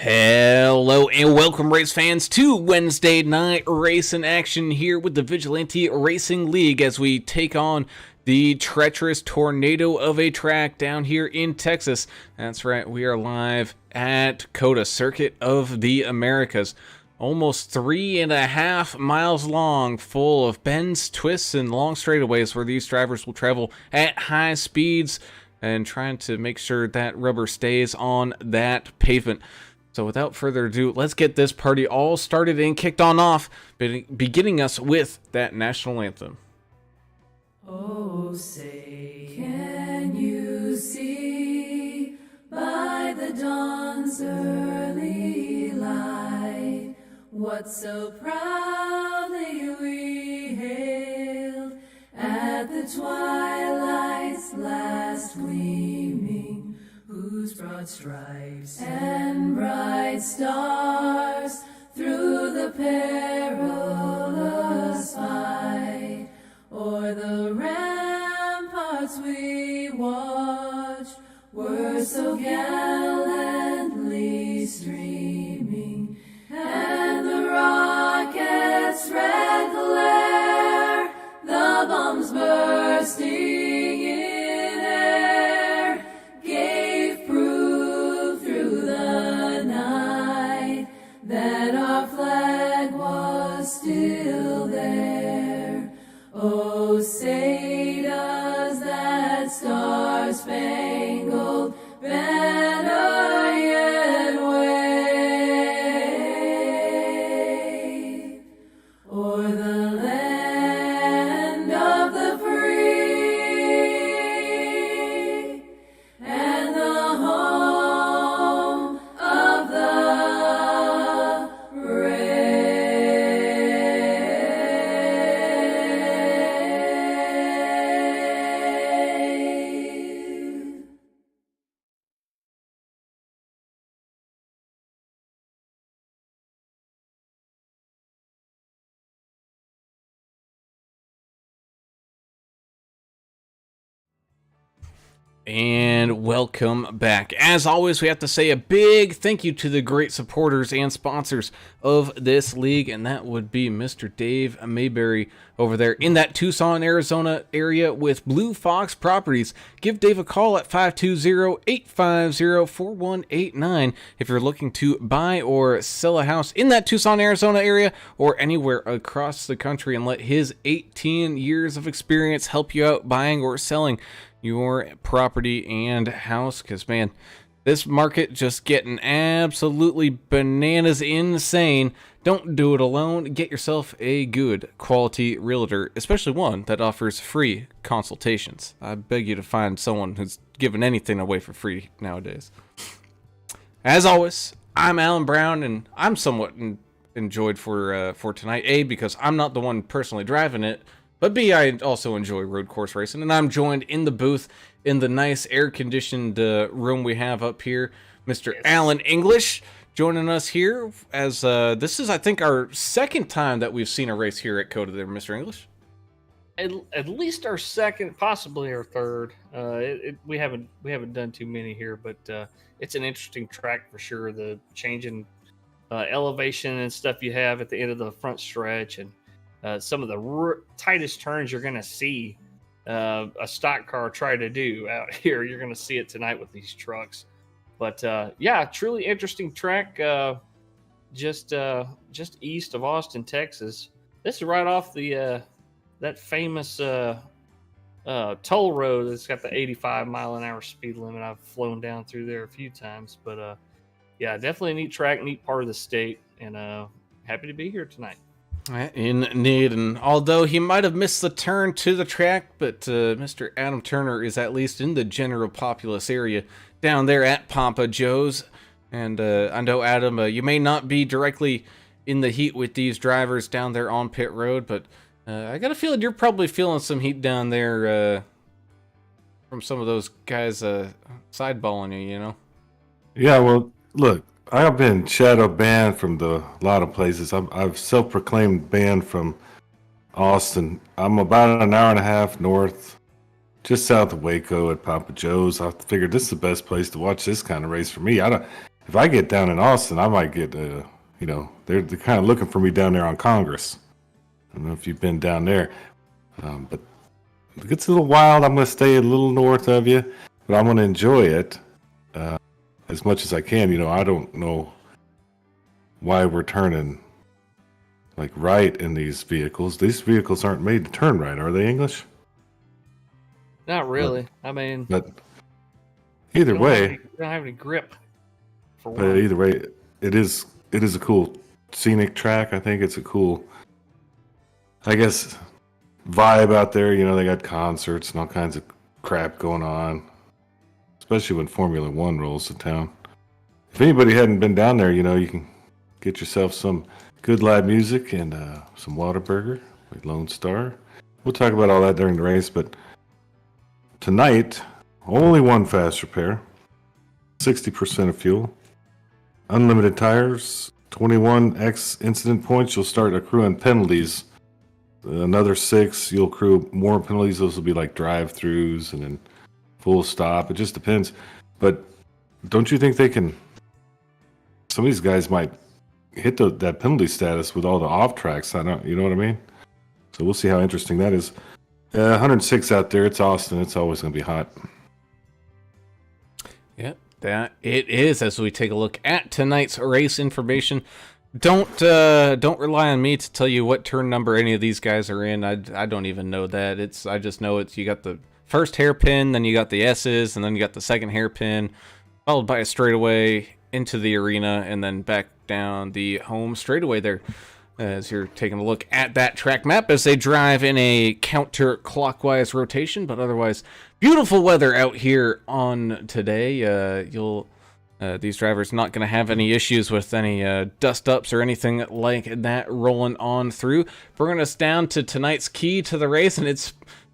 Hello and welcome, race fans, to Wednesday night racing action here with the Vigilante Racing League as we take on the treacherous tornado of a track down here in Texas. That's right, we are live at COTA, Circuit of the Americas. Almost 3.5 miles long, full of bends, twists, and long straightaways where these drivers will travel at high speeds and trying to make sure that rubber stays on that pavement. So without further ado, let's get this party all started and kicked on off, beginning us with that national anthem. Oh, say, can you see by the dawn's early light what so proudly we hailed at the twilight's last gleaming, whose broad stripes and bright stars through the perilous fight o'er the ramparts we watched were so gallantly streaming, and the rockets' red glare, the bombs bursting in air, gave proof through the night that our flag was still there. Oh, say does that star-spangled banner yet wave o'er the land of the free and the home of the brave. And welcome back. As always, we have to say a big thank you to the great supporters and sponsors of this league, and that would be Mr. Dave Mayberry over there in that Tucson, Arizona area with Blue Fox Properties. Give Dave a call at 520-850-4189 if you're looking to buy or sell a house in that Tucson, Arizona area or anywhere across the country, and let his 18 years of experience help you out buying or selling your property and house, because man, this market just getting absolutely bananas insane. Don't do it alone. Get yourself a good quality realtor, especially one that offers free consultations. I beg you to find someone who's giving anything away for free nowadays. As always, I'm Alan Brown, and I'm somewhat enjoyed for tonight. A, because I'm not the one personally driving it, but B, I also enjoy road course racing, and I'm joined in the booth in the nice air-conditioned room we have up here, Mr. Alan English, joining us here as this is, I think, our second time that we've seen a race here at COTA there, Mr. English. At least our second, possibly our third. We haven't done too many here, but it's an interesting track for sure. The changing elevation and stuff you have at the end of the front stretch, and some of the tightest turns you're going to see a stock car try to do out here. You're going to see it tonight with these trucks. But yeah, truly interesting track just east of Austin, Texas. This is right off the that famous toll road that's got the 85-mile-an-hour speed limit. I've flown down through there a few times. But yeah, definitely a neat track, neat part of the state, and happy to be here tonight. Indeed, and although he might have missed the turn to the track, but Mr. Adam Turner is at least in the general populous area down there at Papa Joe's. And I know, Adam, you may not be directly in the heat with these drivers down there on pit road, but I got a feeling you're probably feeling some heat down there from some of those guys sideballing you, you know? Yeah, well, look, I've been shadow banned from a lot of places. I've self-proclaimed banned from Austin. I'm about an hour and a half north, just south of Waco at Papa Joe's. I figured this is the best place to watch this kind of race for me. if I get down in Austin, I might get, they're kind of looking for me down there on Congress. I don't know if you've been down there, but if it gets a little wild, I'm going to stay a little north of you, but I'm going to enjoy it as much as I can. I don't know why we're turning like right in these vehicles. These vehicles aren't made to turn right, are they, English? Not really. I mean, But either way, you don't have any grip. For but one. either way, it is a cool scenic track. I think it's a cool, I guess, vibe out there. They got concerts and all kinds of crap going on, especially when Formula One rolls to town. If anybody hadn't been down there, you can get yourself some good live music and some Whataburger with Lone Star. We'll talk about all that during the race, but tonight, only one fast repair, 60% of fuel, unlimited tires, 21x incident points. You'll start accruing penalties. Another 6, you'll accrue more penalties. Those will be like drive-throughs and then full stop. It just depends. But don't you think some of these guys might hit that penalty status with all the off tracks? You know what I mean? So we'll see how interesting that is. 106 out there. It's Austin. It's always going to be hot. Yep, that it is. As we take a look at tonight's race information, don't rely on me to tell you what turn number any of these guys are in. I don't even know that. I just know you got the first hairpin, then you got the S's, and then you got the second hairpin, followed by a straightaway into the arena, and then back down the home straightaway there. As you're taking a look at that track map as they drive in a counterclockwise rotation, but otherwise beautiful weather out here on today. These drivers not going to have any issues with any dust ups or anything like that rolling on through. Bringing us down to tonight's key to the race, and it's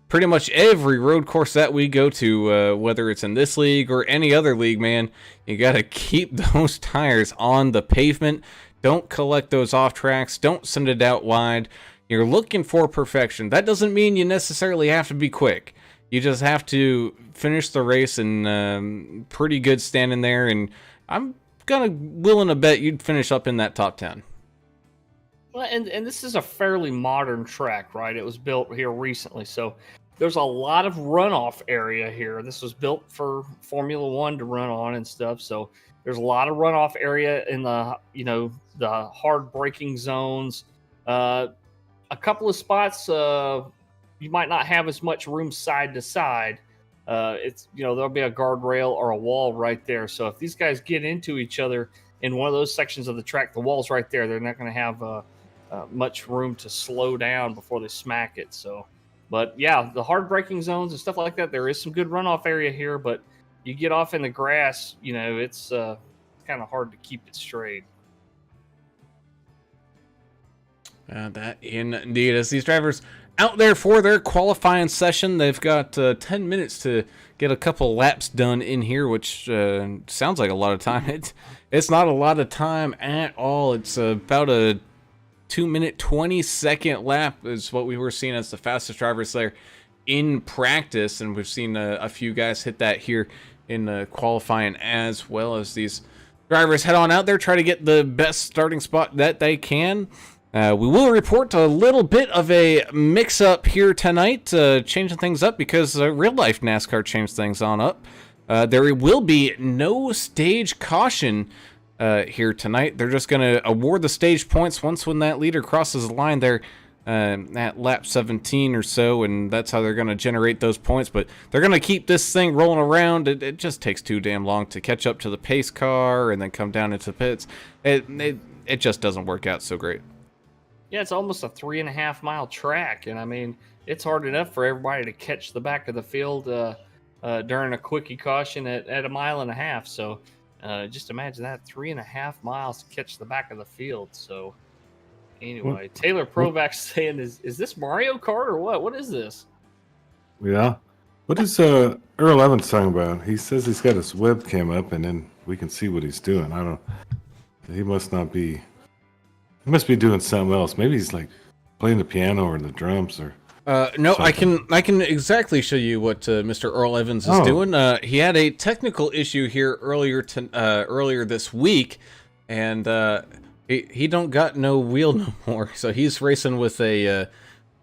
pretty much every road course that we go to, whether it's in this league or any other league, man, you got to keep those tires on the pavement. Don't collect those off tracks. Don't send it out wide. You're looking for perfection. That doesn't mean you necessarily have to be quick. You just have to finish the race in pretty good standing there, and I'm willing to bet you'd finish up in that top 10. Well, and this is a fairly modern track, right? It was built here recently, so there's a lot of runoff area here. This was built for Formula One to run on and stuff, so there's a lot of runoff area in the hard braking zones. A couple of spots you might not have as much room side to side. There'll be a guardrail or a wall right there. So if these guys get into each other in one of those sections of the track, the wall's right there. They're not going to have much room to slow down before they smack it. So, but yeah, the hard braking zones and stuff like that, there is some good runoff area here, but you get off in the grass, it's kind of hard to keep it straight. That indeed. As these drivers out there for their qualifying session, they've got 10 minutes to get a couple laps done in here, which sounds like a lot of time. It's not a lot of time at all. It's about a 2-minute, 20-second lap is what we were seeing as the fastest drivers there in practice, and we've seen a few guys hit that here in qualifying as well. As these drivers head on out there, try to get the best starting spot that they can. We will report a little bit of a mix-up here tonight, changing things up because real-life NASCAR changed things on up. There will be no stage caution here tonight. They're just going to award the stage points when that leader crosses the line there at lap 17 or so, and that's how they're going to generate those points. But they're going to keep this thing rolling around. It just takes too damn long to catch up to the pace car and then come down into the pits. It just doesn't work out so great. Yeah, it's almost a 3.5 mile track, and I mean, it's hard enough for everybody to catch the back of the field during a quickie caution at 1.5 miles. So just imagine that, 3.5 miles to catch the back of the field. So anyway, Taylor Provak's saying, is this Mario Kart or what? What is this? Yeah. What is Earl Evans talking about? He says he's got his webcam up, and then we can see what he's doing. He must be doing something else. Maybe he's like playing the piano or the drums or No, So- I can exactly show you what Mr. Earl Evans is Oh. doing. He had a technical issue here earlier this week, and he don't got no wheel no more. So he's racing with a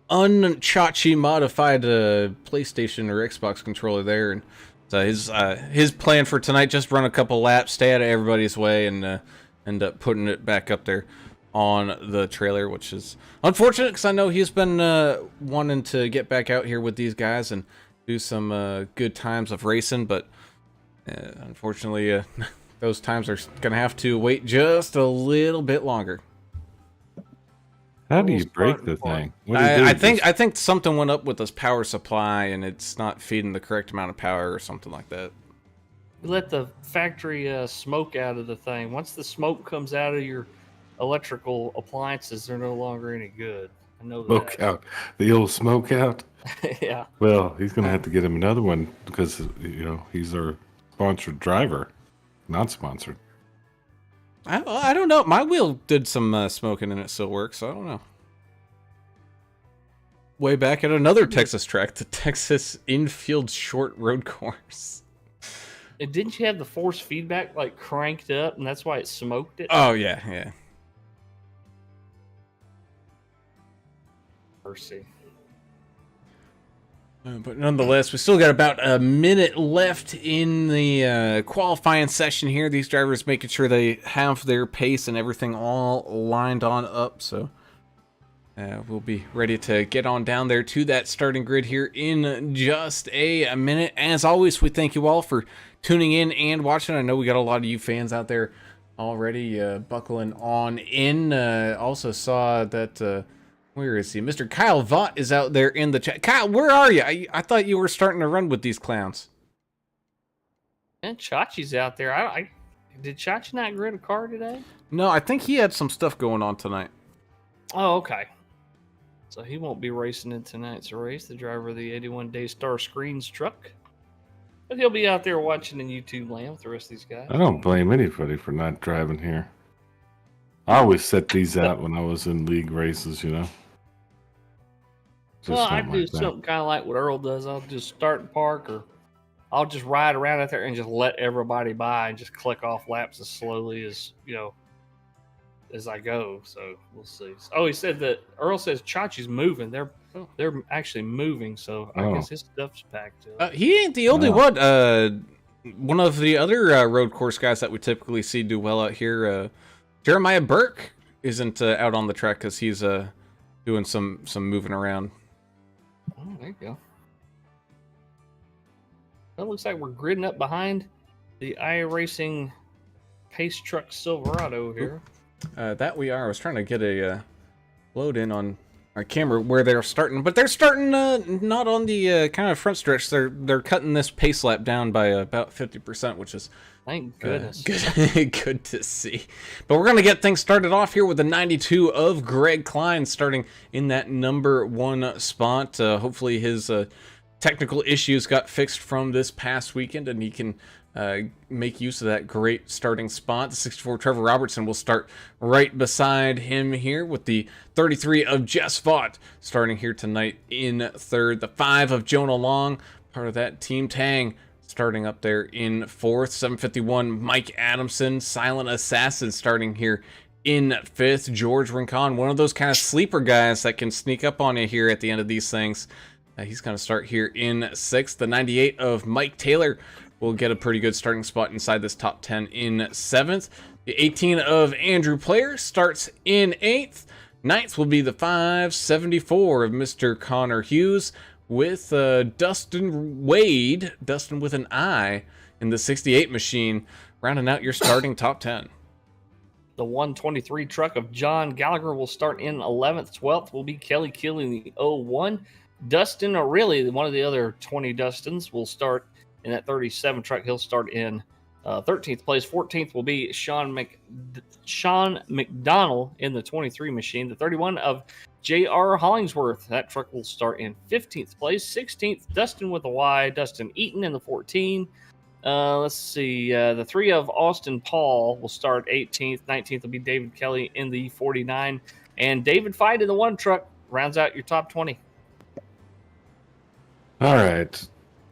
unchachi modified PlayStation or Xbox controller there, and so his plan for tonight, just run a couple laps, stay out of everybody's way, and end up putting it back up there on the trailer, which is unfortunate because I know he's been wanting to get back out here with these guys and do some good times of racing, but unfortunately those times are gonna have to wait just a little bit longer. How do you break the thing? What do you do? I think something went up with this power supply and it's not feeding the correct amount of power or something like that. You let the factory smoke out of the thing. Once the smoke comes out of your electrical appliances, they're no longer any good. I know Smoke that. out. The old smoke out. Yeah. Well, he's going to have to get him another one because, he's our sponsored driver. Not sponsored. I don't know. My wheel did some smoking and it still works, so I don't know. Way back at another Texas track, the Texas Infield Short Road Course. And didn't you have the force feedback like cranked up, and that's why it smoked it? Oh, yeah. Mercy. But nonetheless, we still got about a minute left in the qualifying session here. These drivers making sure they have their pace and everything all lined on up. So we'll be ready to get on down there to that starting grid here in just a minute. As always, we thank you all for tuning in and watching. I know we got a lot of you fans out there already buckling on in. Also saw that... where is he? Mr. Kyle Vaught is out there in the chat. Kyle, where are you? I thought you were starting to run with these clowns. And Chachi's out there. Did Chachi not grid a car today? No, I think he had some stuff going on tonight. Oh, okay. So he won't be racing in tonight's race, the driver of the 81 Daystar Screens truck. But he'll be out there watching in YouTube land with the rest of these guys. I don't blame anybody for not driving here. I always set these out when I was in league races, Just Well, I something do like that. something kind of like what Earl does. I'll just start and park, or I'll just ride around out there and just let everybody by and just click off laps as slowly as as I go. So we'll see. Oh, he said that Earl says Chachi's moving. They're actually moving. So I guess his stuff's packed up. He ain't the only one. One of the other road course guys that we typically see do well out here, Jeremiah Burke, isn't out on the track because he's doing some moving around. Oh, there you go. Well, it looks like we're gridding up behind the iRacing Pace Truck Silverado here. That we are. I was trying to get a load in on our camera where they're starting, but they're starting not on the kind of front stretch. They're cutting this pace lap down by about 50%, which is Thank goodness. good to see. But we're gonna get things started off here with the 92 of Greg Klein starting in that number 1 spot. Hopefully his technical issues got fixed from this past weekend, and he can make use of that great starting spot. The 64 Trevor Robertson will start right beside him here with the 33 of Jess Vaught starting here tonight in third. The 5 of Jonah Long, part of that Team Tang, starting up there in fourth. 751 Mike Adamson, Silent Assassin, starting here in fifth. George Rincon, one of those kind of sleeper guys that can sneak up on you here at the end of these things. He's going to start here in sixth. The 98 of Mike Taylor will get a pretty good starting spot inside this top 10 in seventh. The 18 of Andrew Player starts in eighth. Ninth will be the 574 of Mr. Connor Hughes, with Dustin Wade, Dustin with an I, in the 68 machine, rounding out your starting top 10. The 123 truck of John Gallagher will start in 11th. 12th will be Kelly Keeley in the 01. Dustin, or really one of the other 20 Dustins, will start in that 37 truck. He'll start in 13th place. 14th will be Sean McDonald in the 23 machine. The 31 of J.R. Hollingsworth. That truck will start in 15th place. 16th, Dustin with a Y, Dustin Eaton in the 14. Let's see. The 3 of Austin Paul will start 18th. 19th will be David Kelly in the 49. And David Fight in the 1 truck rounds out your top 20. All right.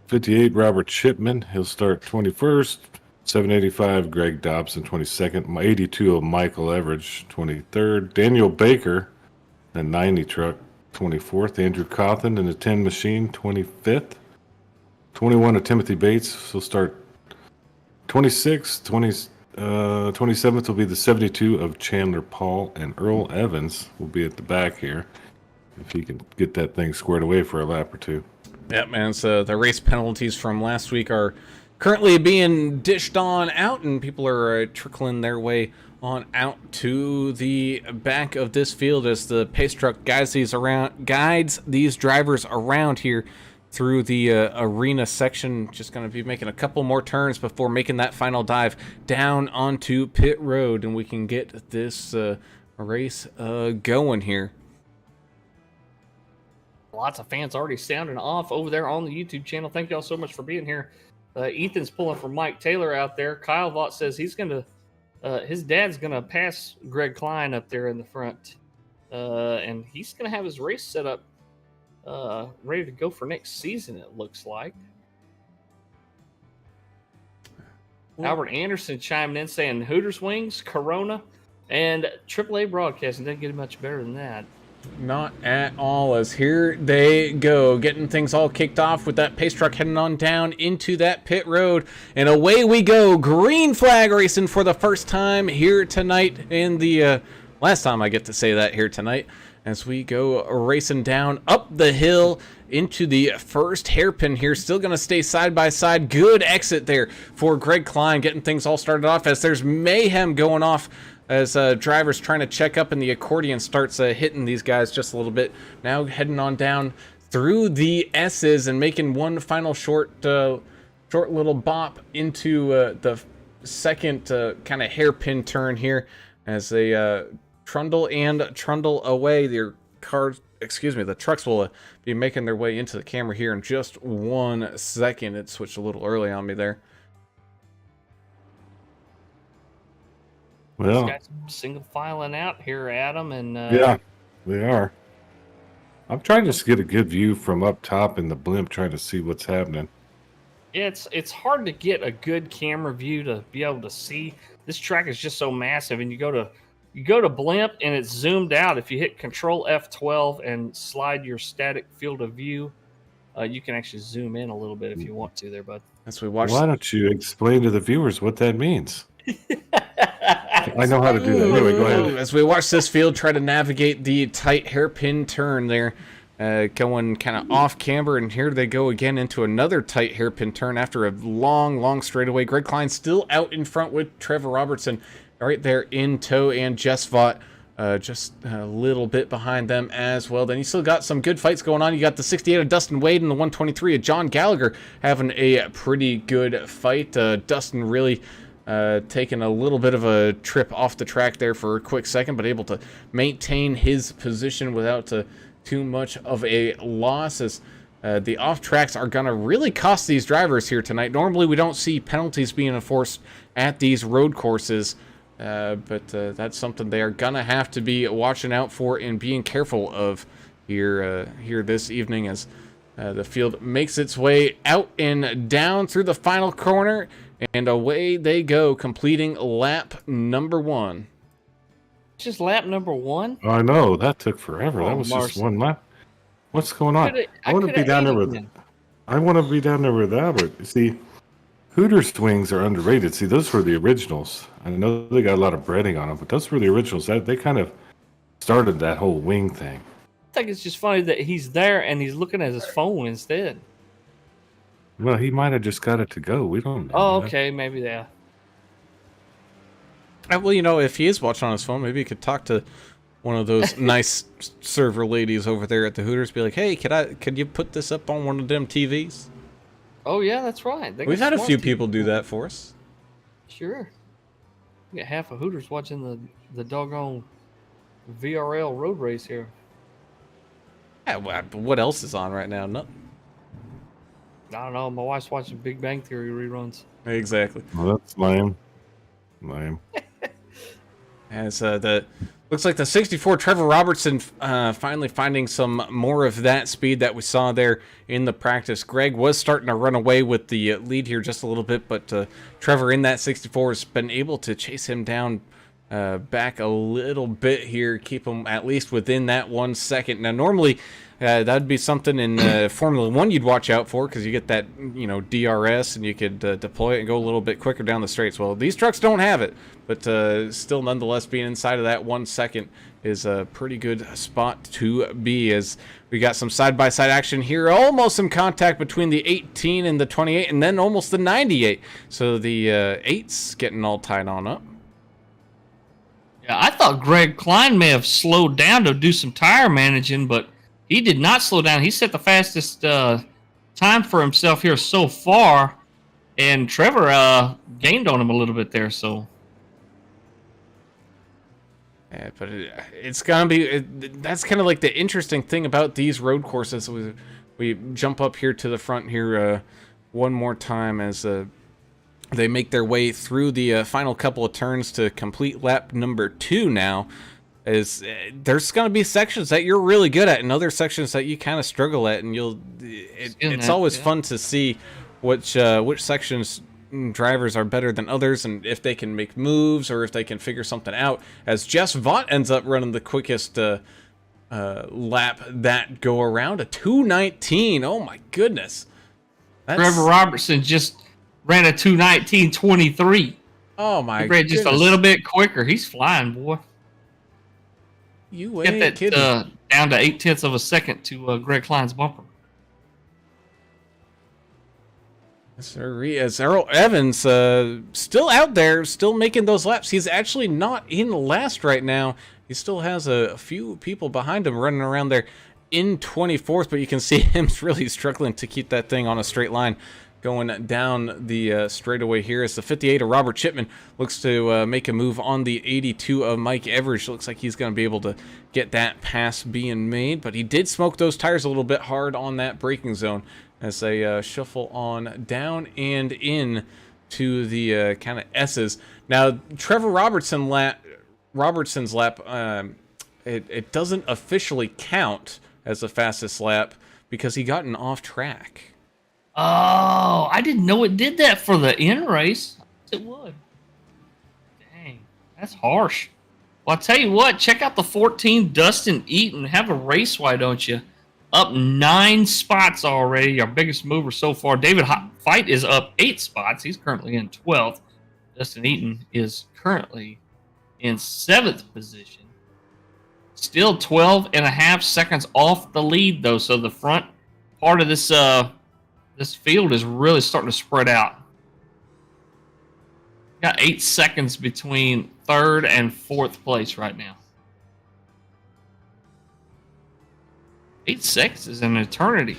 58, Robert Shipman. He'll start 21st. 785, Greg Dobson, 22nd. 82 of Michael Everidge, 23rd. Daniel Baker, the 90 truck, 24th. Andrew Cawthon in the 10 machine, 25th. 21 of Timothy Bates. He'll start 26th. 27th will be the 72 of Chandler Paul. And Earl Evans will be at the back here if he can get that thing squared away for a lap or two. Yeah, man. So the race penalties from last week are currently being dished on out, and people are trickling their way on out to the back of this field as the pace truck guides these drivers around here through the arena section. Just going to be making a couple more turns before making that final dive down onto pit road, and we can get this race going here. Lots of fans already sounding off over there on the YouTube channel. Thank y'all so much for being here. Ethan's pulling for Mike Taylor out there. Kyle Vaught says he's gonna, his dad's gonna pass Greg Klein up there in the front, and he's gonna have his race set up, ready to go for next season. It looks like. Albert Anderson chiming in saying Hooters Wings, Corona, and AAA Broadcasting. Doesn't get much better than that. Not at all, as here they go, getting things all kicked off with that pace truck heading on down into that pit road, and away we go. Green flag racing for the first time here tonight, in the last time I get to say that here tonight, as we go racing down up the hill into the first hairpin here. Still going to stay side by side. Good exit there for Greg Klein, getting things all started off as there's mayhem going off as drivers trying to check up, and the accordion starts hitting these guys just a little bit. Now heading on down through the S's and making one final short little bop into the second kind of hairpin turn here as they trundle away. The trucks will be making their way into the camera here in just 1 second. It switched a little early on me there. Well, These guys single filing out here, Adam, and yeah, they are. I'm trying to get a good view from up top in the blimp, trying to see what's happening. it's hard to get a good camera view to be able to see. This track is just so massive, and you go to blimp and it's zoomed out. If you hit Control F12 and slide your static field of view, you can actually zoom in a little bit if you want to there, bud. As we watch. Why don't you explain to the viewers what that means? I know how to do that. Anyway, go ahead. As we watch this field try to navigate the tight hairpin turn there, going kind of off camber, and here they go again into another tight hairpin turn after a long straightaway. Greg Klein still out in front with Trevor Robertson right there in tow, and Jess Vaught just a little bit behind them as well. Then you still got some good fights going on. You got the 68 of Dustin Wade and the 123 of John Gallagher having a pretty good fight. Dustin really taking a little bit of a trip off the track there for a quick second, but able to maintain his position without too much of a loss, as the off tracks are going to really cost these drivers here tonight. Normally we don't see penalties being enforced at these road courses, but that's something they are going to have to be watching out for and being careful of here this evening, as the field makes its way out and down through the final corner. And away they go, completing lap number 1. Just lap number 1? I know, that took forever. That was Marcy. just one lap. What's going on? I want to be down there with Albert. See, Hooters wings are underrated. See, those were the originals. I know they got a lot of breading on them, but those were the originals. They kind of started that whole wing thing. I think it's just funny that he's there and he's looking at his phone instead. Well, he might have just got it to go. We don't know. Oh, okay, maybe that. Well, if he is watching on his phone, maybe he could talk to one of those nice server ladies over there at the Hooters. Be like, hey, could you put this up on one of them TVs? Oh, yeah, that's right. We've had a few people do that for us. Sure. We got half of Hooters watching the doggone VRL road race here. Yeah, what else is on right now? Nothing. I don't know. My wife's watching Big Bang Theory reruns. Exactly. Well, that's lame. As the Looks like the 64 Trevor Robertson finally finding some more of that speed that we saw there in the practice. Greg was starting to run away with the lead here just a little bit, but Trevor in that 64 has been able to chase him down back a little bit here, keep him at least within that 1 second. Now, normally that'd be something in Formula One you'd watch out for, because you get that, DRS, and you could deploy it and go a little bit quicker down the straights. Well, these trucks don't have it, but still, nonetheless, being inside of that 1 second is a pretty good spot to be, as we got some side-by-side action here. Almost some contact between the 18 and the 28, and then almost the 98. So the 8's getting all tied on up. Yeah, I thought Greg Klein may have slowed down to do some tire managing, but he did not slow down. He set the fastest time for himself here so far, and Trevor gained on him a little bit there. So, yeah, but it's gonna be. That's kind of like the interesting thing about these road courses. We jump up here to the front here one more time as they make their way through the final couple of turns to complete lap number 2 now. There's going to be sections that you're really good at and other sections that you kind of struggle at, and it's always fun to see which sections drivers are better than others, and if they can make moves or if they can figure something out, as Jess Vaught ends up running the quickest lap that go around, a 2:19. Oh my goodness. Trevor Robertson just ran a 2:19.23. Oh my he ran just a little bit quicker. He's flying, boy. You get ain't that kidding. Down to 0.8 of a second to Greg Klein's bumper. Sir, as Errol Evans still out there, still making those laps. He's actually not in last right now. He still has a few people behind him running around there in 24th, but you can see him really struggling to keep that thing on a straight line going down the straightaway here, as the 58 of Robert Chipman looks to make a move on the 82 of Mike Everidge. Looks like he's going to be able to get that pass being made, but he did smoke those tires a little bit hard on that braking zone as they shuffle on down and in to the kind of S's. Now, Trevor Robertson's lap, it doesn't officially count as the fastest lap because he got an off track. Oh, I didn't know it did that for the end race. It would. Dang, that's harsh. Well, I'll tell you what, check out the 14 Dustin Eaton. Have a race, why don't you? Up 9 spots already, our biggest mover so far. David Fight is up 8 spots. He's currently in 12th. Dustin Eaton is currently in 7th position. Still 12 and a half seconds off the lead, though, so the front part of this this field is really starting to spread out. Got 8 seconds between 3rd and 4th place right now. 8 seconds is an eternity.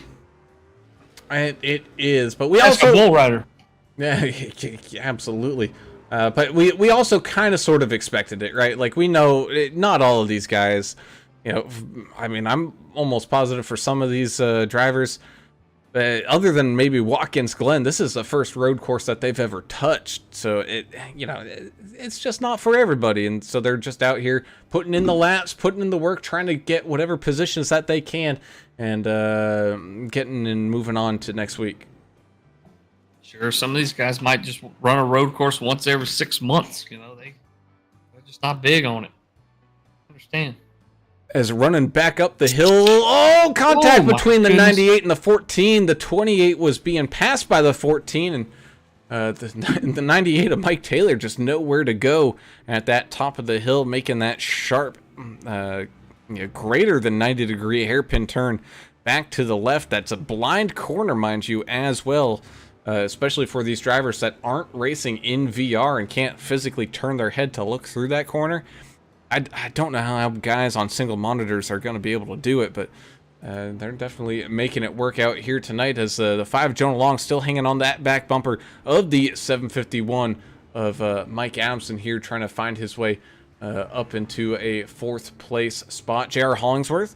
It is, but we That's also a bull rider. Yeah, absolutely. But we also kind of sort of expected it, right? Like, we know not all of these guys, I mean, I'm almost positive for some of these drivers, other than maybe Watkins Glen, this is the first road course that they've ever touched. So it's just not for everybody, and so they're just out here putting in the laps, putting in the work, trying to get whatever positions that they can, and getting and moving on to next week. Sure, some of these guys might just run a road course once every 6 months. They're just not big on it. I understand. As running back up the hill, contact between the 98 and the 14. The 28 was being passed by the 14, and the 98 of Mike Taylor just nowhere to go at that top of the hill, making that sharp, greater than 90-degree hairpin turn back to the left. That's a blind corner, mind you, as well, especially for these drivers that aren't racing in VR and can't physically turn their head to look through that corner. I don't know how guys on single monitors are going to be able to do it, but they're definitely making it work out here tonight, as the 5 Jonah Long still hanging on that back bumper of the 751 of Mike Adamson here, trying to find his way up into a 4th place spot. J.R. Hollingsworth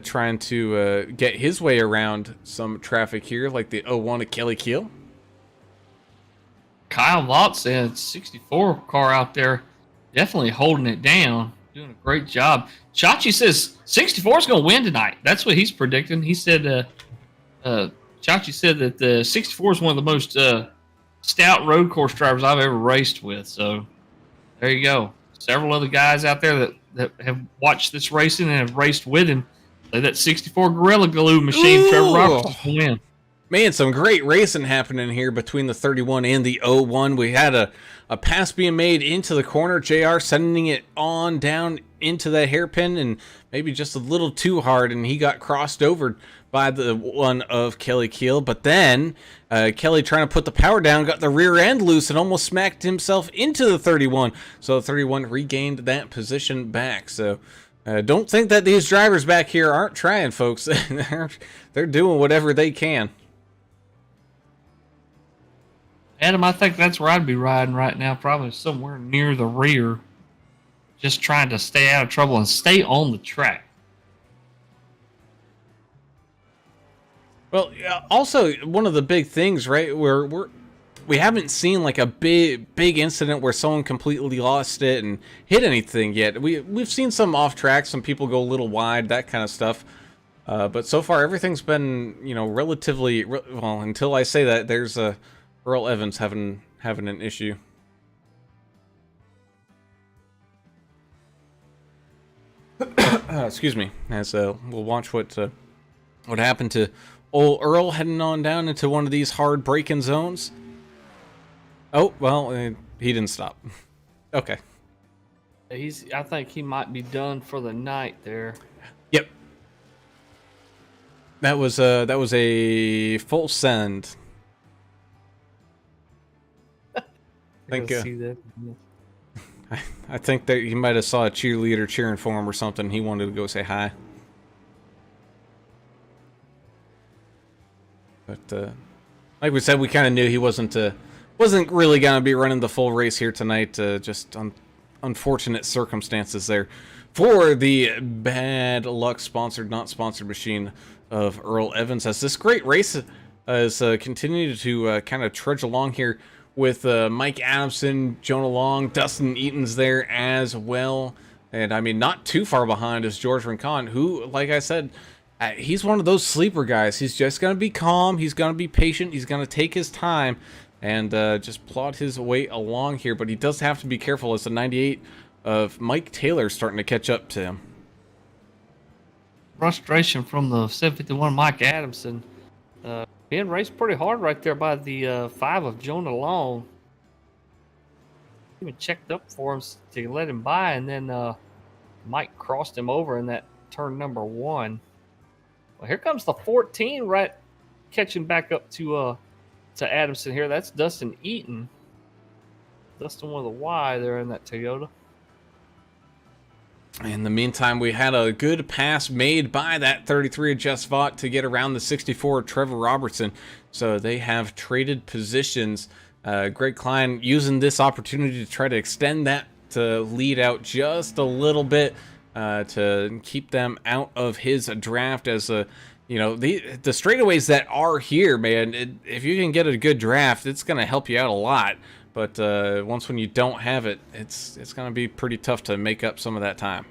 trying to get his way around some traffic here, like the 01 of Kelly Keel. Kyle Vaught's in 64 car out there, definitely holding it down. Doing a great job. Chachi says 64 is going to win tonight. That's what he's predicting. He said, Chachi said that the 64 is one of the most stout road course drivers I've ever raced with. So there you go. Several other guys out there that have watched this racing and have raced with him. Say that 64 Gorilla Glue machine, Ooh. Trevor Roberts will win. Man, some great racing happening here between the 31 and the 01. We had a pass being made into the corner. JR sending it on down into the hairpin and maybe just a little too hard, and he got crossed over by the one of Kelly Keel. But then Kelly, trying to put the power down, got the rear end loose and almost smacked himself into the 31. So the 31 regained that position back. So don't think that these drivers back here aren't trying, folks. They're doing whatever they can. Adam, I think that's where I'd be riding right now, probably somewhere near the rear, just trying to stay out of trouble and stay on the track. Well, also one of the big things, right? We haven't seen like a big incident where someone completely lost it and hit anything yet. We've seen some off track, some people go a little wide, that kind of stuff. But so far everything's been, relatively well. Until I say that, there's Earl Evans having an issue. Excuse me. As we'll watch what happened to old Earl heading on down into one of these hard braking zones. Oh well, he didn't stop. Okay. I think he might be done for the night there. Yep. That was a full send. I see that. I think that he might have saw a cheerleader cheering for him or something. He wanted to go say hi. But like we said, we kind of knew he wasn't really gonna be running the full race here tonight. Just unfortunate circumstances there for the bad luck sponsored, not sponsored machine of Earl Evans. As this great race has continued to kind of trudge along here with Mike Adamson, Jonah Long, Dustin Eaton's there as well. And I mean, not too far behind is George Rincon, who, like I said, he's one of those sleeper guys. He's just going to be calm. He's going to be patient. He's going to take his time and just plod his way along here. But he does have to be careful as the 98 of Mike Taylor starting to catch up to him. Frustration from the 751 Mike Adamson. Being raced pretty hard right there by the 5 of Jonah Long. Even checked up for him to let him by, and then Mike crossed him over in that turn number 1. Well, here comes the 14 right catching back up to Adamson here. That's Dustin Eaton. Dustin with a Y there in that Toyota. In the meantime, we had a good pass made by that 33 of Jess Vaught to get around the 64 of Trevor Robertson. So they have traded positions. Greg Klein using this opportunity to try to extend that to lead out just a little bit to keep them out of his draft. As the straightaways that are here, man, if you can get a good draft, it's going to help you out a lot. But once when you don't have it, it's going to be pretty tough to make up some of that time.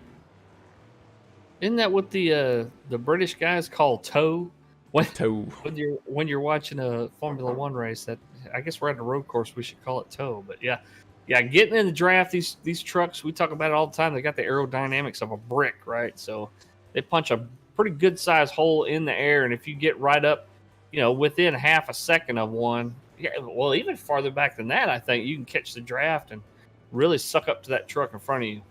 Isn't that what the British guys call toe? When you're watching a Formula One race, that I guess we're at a road course, we should call it toe. But yeah, getting in the draft, these trucks, we talk about it all the time. They got the aerodynamics of a brick, right? So they punch a pretty good sized hole in the air, and if you get right up, within half a second of one. Yeah, well, even farther back than that, I think you can catch the draft and really suck up to that truck in front of you.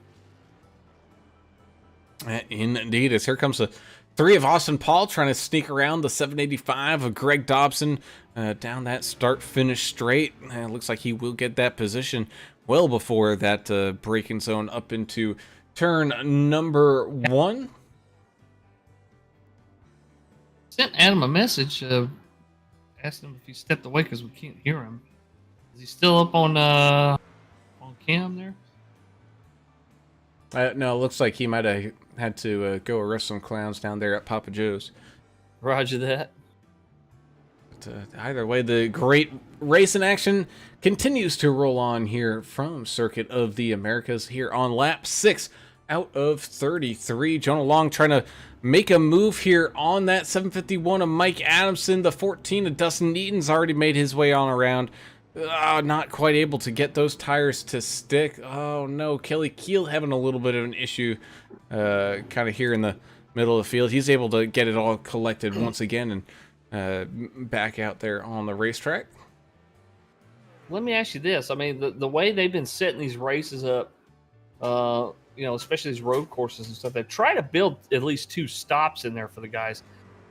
Indeed, as here comes the 3 of Austin Paul trying to sneak around the 785 of Greg Dobson down that start-finish straight. It looks like he will get that position well before that braking zone up into turn number 1. Sent Adam a message. Asked him if he stepped away because we can't hear him. Is he still up on cam there? No, it looks like he might have had to go arrest some clowns down there at Papa Joe's. Roger that. But, either way, the great racing action continues to roll on here from Circuit of the Americas here on lap 6 out of 33. Jonah Long trying to make a move here on that 751 of Mike Adamson. The 14 of Dustin Eaton's already made his way on around. Not quite able to get those tires to stick. Oh no, Kelly Keel having a little bit of an issue kind of here in the middle of the field. He's able to get it all collected once again and back out there on the racetrack. Let me ask you this. I mean, the way they've been setting these races up, especially these road courses and stuff, they try to build at least 2 stops in there for the guys.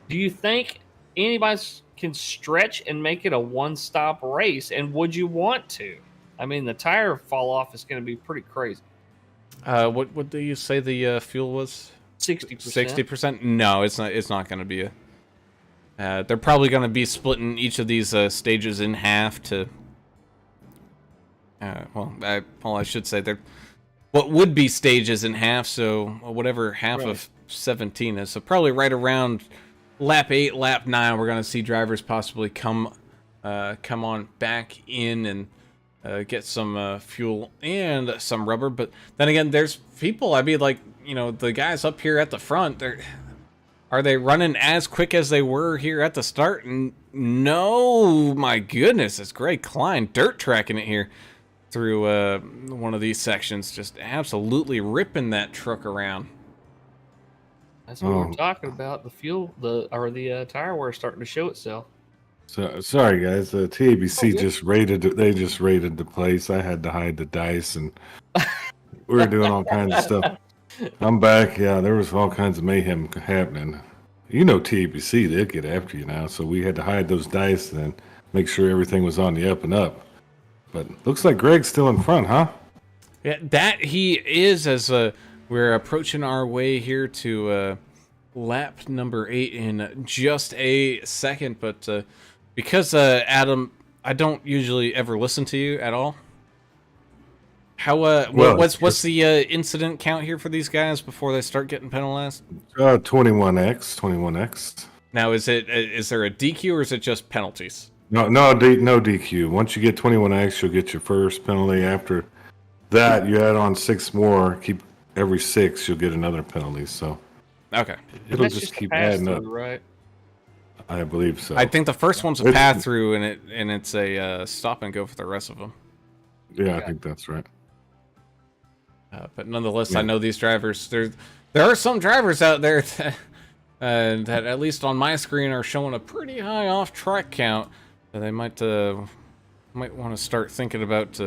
Do you think anybody can stretch and make it a 1-stop race? And would you want to? I mean, the tire fall off is going to be pretty crazy. What do you say the fuel was? 60%. 60%? No, it's not. It's not going to be a. They're probably going to be splitting each of these stages in half to. I should say they're what would be stages in half. So whatever half of 17 is. So probably right around lap 8, lap 9, we're going to see drivers possibly come on back in and get some fuel and some rubber. But then again, there's people. I mean, like, the guys up here at the front. Are they running as quick as they were here at the start? And no, my goodness, it's Greg Klein dirt tracking it here through one of these sections, just absolutely ripping that truck around. That's what we're talking about. The fuel, the tire wear starting to show itself. So sorry guys, the TABC just raided. They just raided the place. I had to hide the dice, and we were doing all kinds of stuff. I'm back. Yeah, there was all kinds of mayhem happening. TABC, they'll get after you now. So we had to hide those dice and make sure everything was on the up and up. But looks like Greg's still in front, huh? Yeah, that he is, as we're approaching our way here to lap number 8 in just a second. But because, Adam, I don't usually ever listen to you at all. How what's the incident count here for these guys before they start getting penalized? 21x. Now, is there a DQ or is it just penalties? No DQ. Once you get 21x, you'll get your first penalty. After that, you add on 6 more. Keep every 6, you'll get another penalty. So okay, it'll just keep adding up, right? I believe so. I think the first one's a pass through, and it's a stop and go for the rest of them. Yeah, I think that's right. But nonetheless, yeah. I know these drivers. There are some drivers out there that at least on my screen are showing a pretty high off-track count. They might want to start thinking about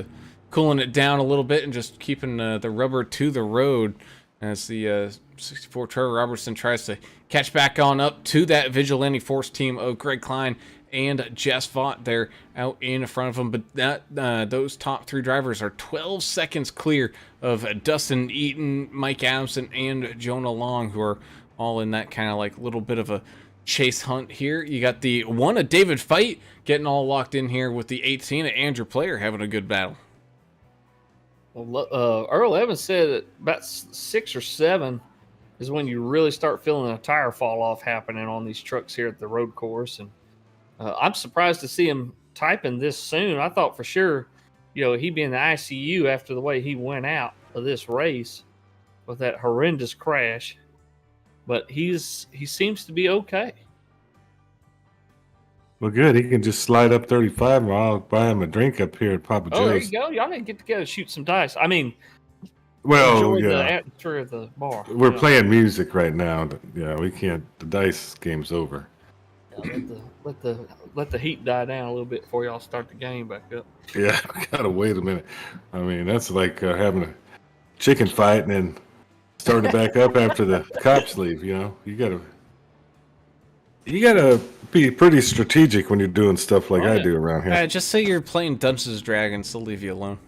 cooling it down a little bit and just keeping the rubber to the road as the 64 Trevor Robertson tries to catch back on up to that Vigilante Force team of Greg Klein and Jess Vaught there out in front of him. But those top 3 drivers are 12 seconds clear of Dustin Eaton, Mike Adamson, and Jonah Long, who are all in that kind of like little bit of a chase hunt here. You got the 1 of David Fight getting all locked in here with the 18 of Andrew Player having a good battle. Well, Earl Evans said that about 6 or 7 is when you really start feeling a tire fall off happening on these trucks here at the road course. And I'm surprised to see him typing this soon. I thought for sure, he'd be in the ICU after the way he went out of this race with that horrendous crash. But he seems to be okay. Well, good. He can just slide up 35 while I'll buy him a drink up here at Papa Joe's. Oh, there you go. Y'all need to get together and shoot some dice. I mean, enjoy the atmosphere of the bar. We're playing music right now. Yeah, we can't. The dice game's over. Let the heat die down a little bit before y'all start the game back up. Yeah, gotta wait a minute. I mean, that's like having a chicken fight and then starting to back up after the cops leave. You gotta be pretty strategic when you're doing stuff like I do around here. Just say you're playing Dungeons and Dragons, they'll leave you alone.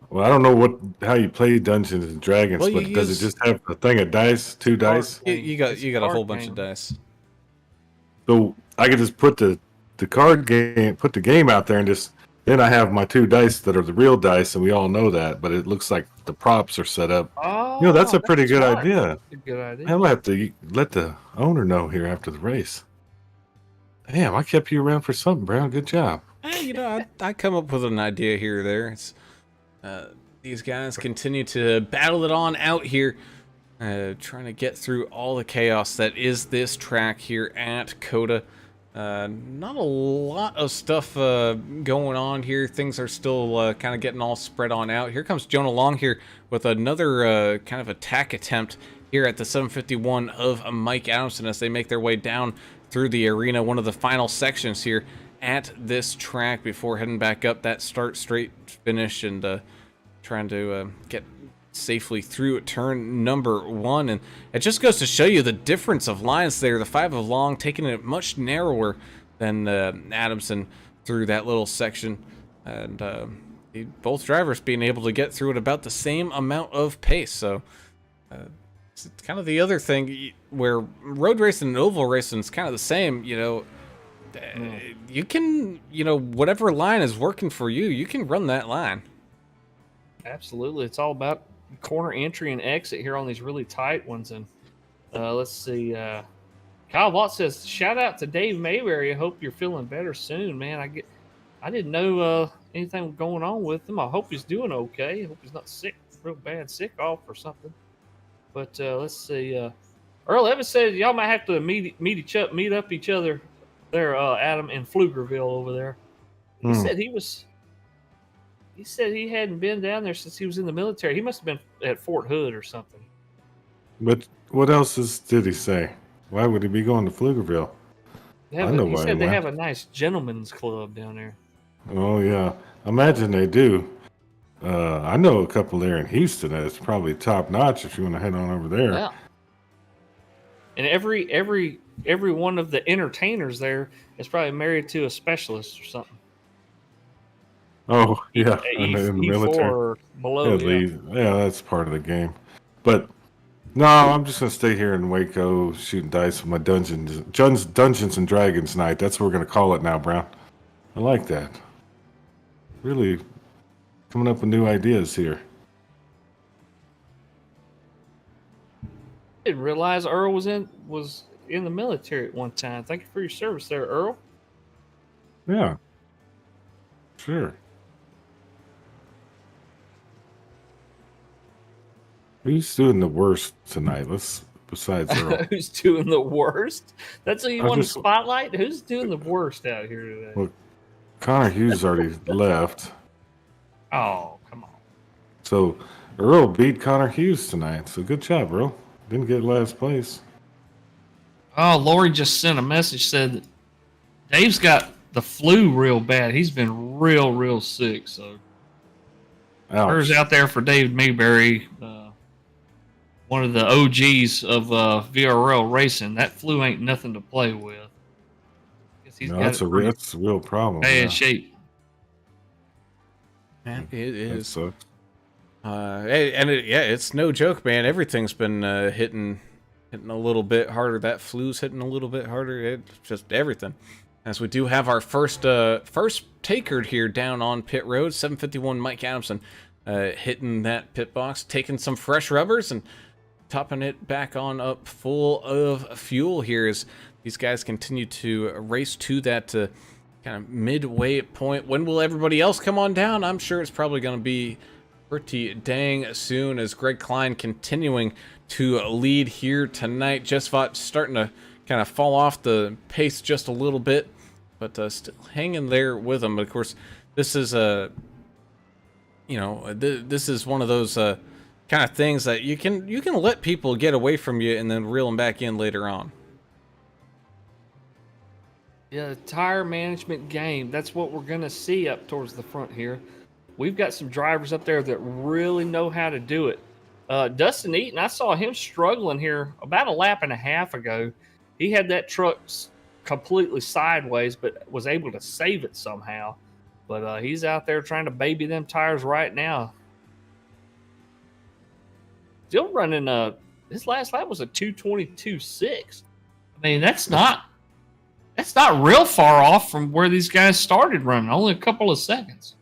Well, I don't know how you play Dungeons and Dragons, but does it just have a thing of dice, 2 dice? You got a whole bunch of dice. So I could just put the card game, put the game out there, and then I have my 2 dice that are the real dice, and we all know that. But it looks like the props are set up. Oh, that's a pretty good idea. That's a good idea. I'll have to let the owner know here after the race. Damn, I kept you around for something, Brown. Good job. Hey, I come up with an idea here or there. It's These guys continue to battle it on out here, trying to get through all the chaos that is this track here at COTA. Not a lot of stuff going on here. Things are still kind of getting all spread on out. Here comes Jonah Long here with another kind of attack attempt here at the 751 of Mike Adamson as they make their way down through the arena. One of the final sections here at this track before heading back up that start straight finish and trying to get safely through turn number 1. And it just goes to show you the difference of lines there. The 5 of Long taking it much narrower than Adamson through that little section, and both drivers being able to get through at about the same amount of pace. So it's kind of the other thing where road racing and oval racing is kind of the same. You can, whatever line is working for you, you can run that line. Absolutely. It's all about corner entry and exit here on these really tight ones. And let's see. Kyle Watt says, shout out to Dave Mayberry. I hope you're feeling better soon, man. I didn't know anything going on with him. I hope he's doing okay. I hope he's not sick, real bad, sick off or something. But let's see. Earl Evans said y'all might have to meet up each other there, Adam, in Pflugerville over there. He said he said he hadn't been down there since he was in the military. He must have been at Fort Hood or something. But what else did he say? Why would he be going to Pflugerville? He said they have a nice gentleman's club down there. Oh, yeah. Imagine they do. I know a couple there in Houston that's probably top notch if you want to head on over there. Yeah. And every one of the entertainers there is probably married to a specialist or something. Oh, yeah. In the military. Or below. Yeah, that's part of the game. But no, I'm just going to stay here in Waco shooting dice with my Dungeons and Dragons night. That's what we're going to call it now, Brown. I like that. Really coming up with new ideas here. I didn't realize Earl was in the military at one time. Thank you for your service there, Earl. Yeah. Sure. Who's doing the worst tonight? Besides Earl. Who's doing the worst? That's who you want to spotlight? Who's doing the worst out here today? Well, Connor Hughes already left. Oh, come on. So Earl beat Connor Hughes tonight. So good job, Earl. Didn't get last place. Oh, Lori just sent a message, said Dave's got the flu real bad. He's been real sick. So prayers out there for Dave Mayberry, one of the OGs of VRL racing. That flu ain't nothing to play with. That's a real problem. Bad shape. Man, it is. Sucks. It's no joke, man. Everything's been hitting a little bit harder. That flu's hitting a little bit harder. It's just everything. As we do have our first taker here down on pit road, 751 Mike Adamson hitting that pit box, taking some fresh rubbers and topping it back on up full of fuel here as these guys continue to race to that kind of midway point. When will everybody else come on down? I'm sure it's probably going to be pretty dang soon as Greg Klein continuing to lead here tonight. Just starting to kind of fall off the pace just a little bit, but still hanging there with him. But of course, this is this is one of those kind of things that you can let people get away from you and then reel them back in later on. Yeah, the tire management game. That's what we're going to see up towards the front here. We've got some drivers up there that really know how to do it. Dustin Eaton, I saw him struggling here about a lap and a half ago. He had that truck completely sideways, but was able to save it somehow. But he's out there trying to baby them tires right now. Still running his last lap was a 2:22.6. I mean, that's not real far off from where these guys started running. Only a couple of seconds.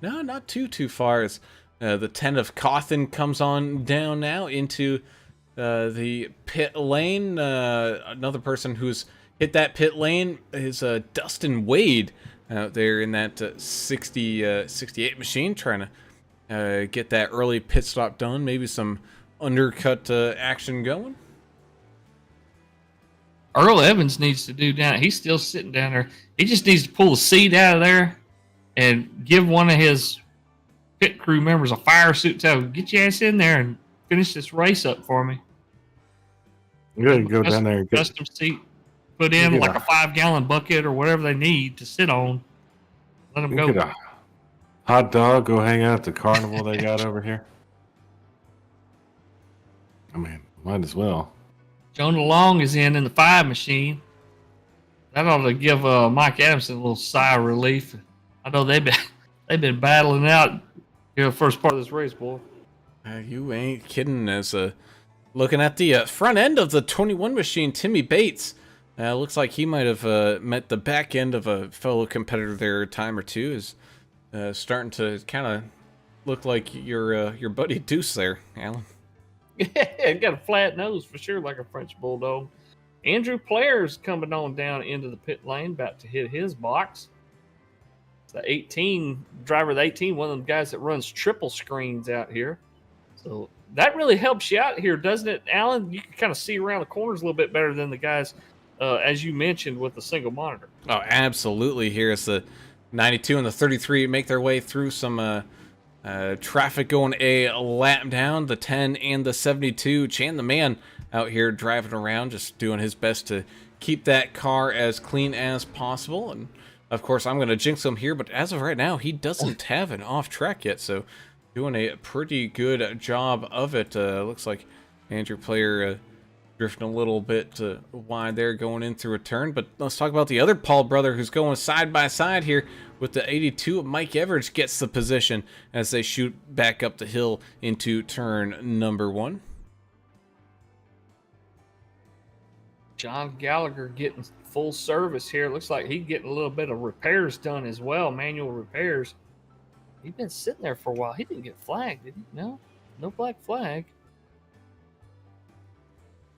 No, not too far. As the 10 of Cawthon comes on down now into the pit lane. Another person who's hit that pit lane is Dustin Wade out there in that 68 machine, trying to get that early pit stop done. Maybe some undercut action going. Earl Evans needs to do down. He's still sitting down there. He just needs to pull the seat out of there and give one of his pit crew members a fire suit. Tell him, get your ass in there and finish this race up for me. Good, go down there and get, Custom seat put in like a 5-gallon bucket or whatever they need to sit on. Let them go. get a hot dog. Go hang out at the carnival they got over here. I mean, might as well. Jonah Long is in the 5 machine. That ought to give Mike Adamson a little sigh of relief. I know they've been battling out the first part of this race, boy. You ain't kidding. As looking at the front end of the 21 machine, Timmy Bates. Looks like he might have met the back end of a fellow competitor there a time or two. Is starting to kind of look like your buddy Deuce there, Alan. Yeah, got a flat nose for sure, like a French bulldog. Andrew Player's coming on down into the pit lane, about to hit his box. The 18 driver, the 18, one of them guys that runs triple screens out here. So that really helps you out here, doesn't it, Alan? You can kind of see around the corners a little bit better than the guys, as you mentioned, with the single monitor. Oh, absolutely. Here's the 92 and the 33 make their way through some traffic going a lap down. The 10 and the 72. Chan the man out here driving around, just doing his best to keep that car as clean as possible. And of course, I'm going to jinx him here, but as of right now, he doesn't have an off track yet. So doing a pretty good job of it. Looks like Andrew Player drifting a little bit wide there going in through a turn. But let's talk about the other Paul brother who's going side by side here with the 82. Mike Everidge gets the position as they shoot back up the hill into turn number 1. John Gallagher getting full service here. Looks like he's getting a little bit of repairs done as well, manual repairs. He's been sitting there for a while. He didn't get flagged, did he? No black flag.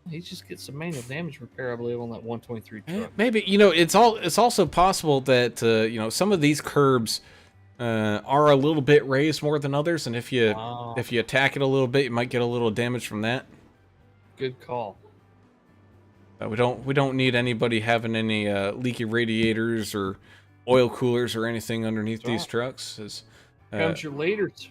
He just gets some manual damage repair, I believe, on that 123 truck. Maybe, it's also possible that some of these curbs are a little bit raised more than others, and if you attack it a little bit, you might get a little damage from that. Good call. We don't need anybody having any leaky radiators or oil coolers or anything underneath these trucks. As comes your leaders.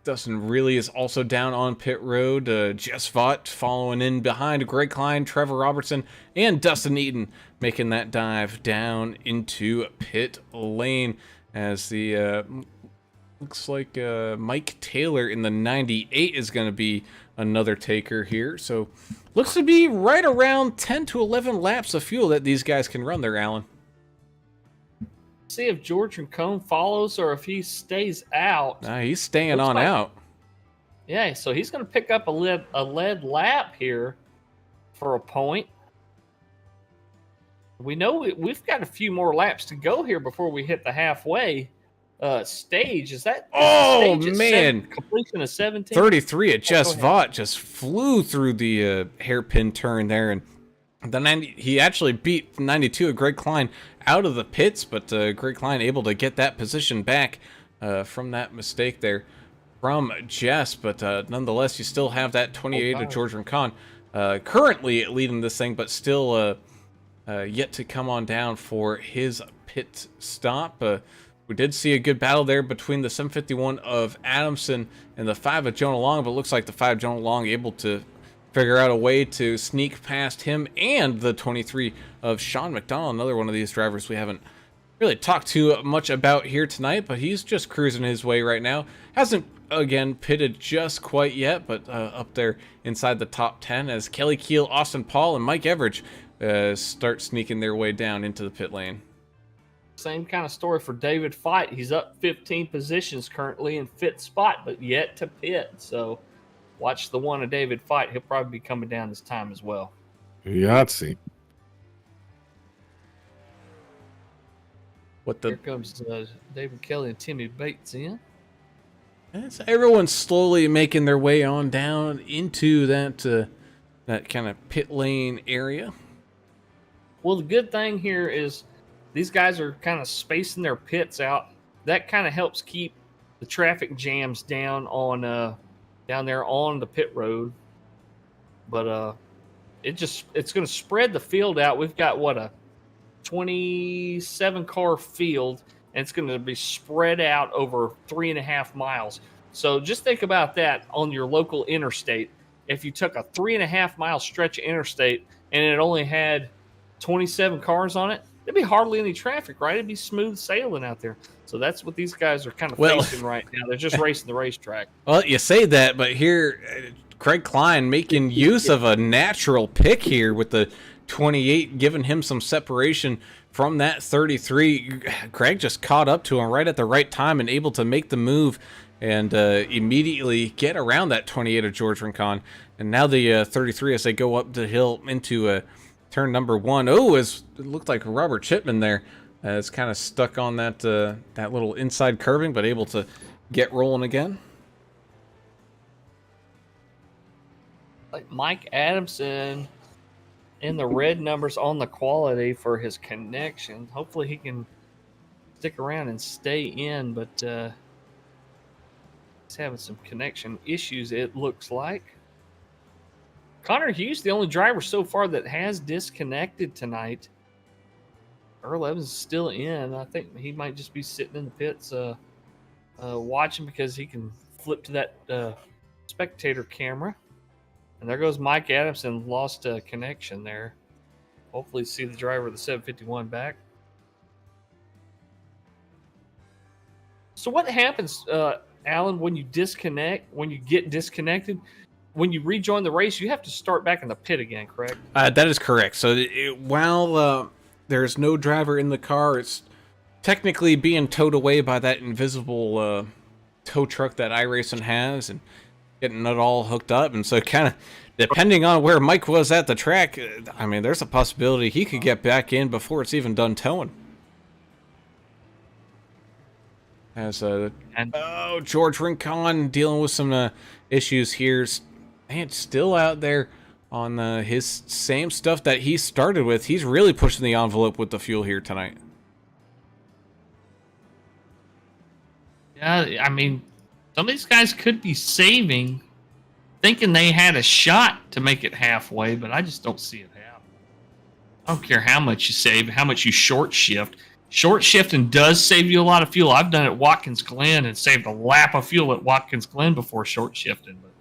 Dustin Really is also down on pit road. Jess Vaught following in behind Greg Klein, Trevor Robertson, and Dustin Eaton making that dive down into pit lane. As the looks like Mike Taylor in the 98 is going to be another taker here. So looks to be right around 10 to 11 laps of fuel that these guys can run there, Alan. See if George Rincon follows or if he stays out. He's staying on out. Yeah, so he's going to pick up a lead lap here for a point. We know we've got a few more laps to go here before we hit the halfway stage. Is that? Oh, stage man. Completion of 17? 33 at Jess Vaught just flew through the hairpin turn there. And the 90, he actually beat 92 of Greg Klein out of the pits, but Greg Klein able to get that position back from that mistake there from Jess. But nonetheless, you still have that 28 of George Rincon currently leading this thing, but still yet to come on down for his pit stop. We did see a good battle there between the 751 of Adamson and the 5 of Jonah Long, but it looks like the 5 Jonah Long able to figure out a way to sneak past him and the 23 of Sean McDonald, another one of these drivers we haven't really talked too much about here tonight, but he's just cruising his way right now. Hasn't, again, pitted just quite yet, but up there inside the top 10 as Kelly Keel, Austin Paul, and Mike Everidge start sneaking their way down into the pit lane. Same kind of story for David Fight. He's up 15 positions currently in fifth spot, but yet to pit. So watch the one of David Fight. He'll probably be coming down this time as well. Yahtzee. Here comes David Kelly and Timmy Bates in. So everyone's slowly making their way on down into that kind of pit lane area. Well, the good thing here is these guys are kind of spacing their pits out. That kind of helps keep the the traffic jams down on down there on the pit road, but it's going to spread the field out. We've got a 27 car field, and it's going to be spread out over 3.5 miles. So just think about that on your local interstate. If you took a 3.5 mile stretch of interstate and it only had 27 cars on it, there'd be hardly any traffic, right? It'd be smooth sailing out there. So that's what these guys are kind of facing right now. They're just racing the racetrack. Well, you say that, but here, Craig Klein making use of a natural pick here with the 28, giving him some separation from that 33. Craig just caught up to him right at the right time and able to make the move and immediately get around that 28 of George Rincon. And now the 33, as they go up the hill into turn number 1. Oh, it looked like Robert Chipman there. It's kind of stuck on that that little inside curving, but able to get rolling again. Like Mike Adamson in the red numbers on the quality for his connection. Hopefully he can stick around and stay in, but he's having some connection issues, it looks like. Connor Hughes, the only driver so far that has disconnected tonight. Earl Evans is still in. I think he might just be sitting in the pits watching because he can flip to that spectator camera. And there goes Mike Adamson, lost a connection there. Hopefully see the driver of the 751 back. So what happens, Alan, when you disconnect, when you get disconnected, when you rejoin the race, you have to start back in the pit again, correct? That is correct. So while there's no driver in the car, it's technically being towed away by that invisible tow truck that iRacing has and getting it all hooked up. And so kind of depending on where Mike was at the track, I mean, there's a possibility he could get back in before it's even done towing. As George Rincon dealing with some issues here. Man, still out there on his same stuff that he started with. He's really pushing the envelope with the fuel here tonight. Yeah, I mean, some of these guys could be saving, thinking they had a shot to make it halfway, but I just don't see it happen. I don't care how much you save, how much you short shift. Short shifting does save you a lot of fuel. I've done it at Watkins Glen and saved a lap of fuel at Watkins Glen before short shifting, but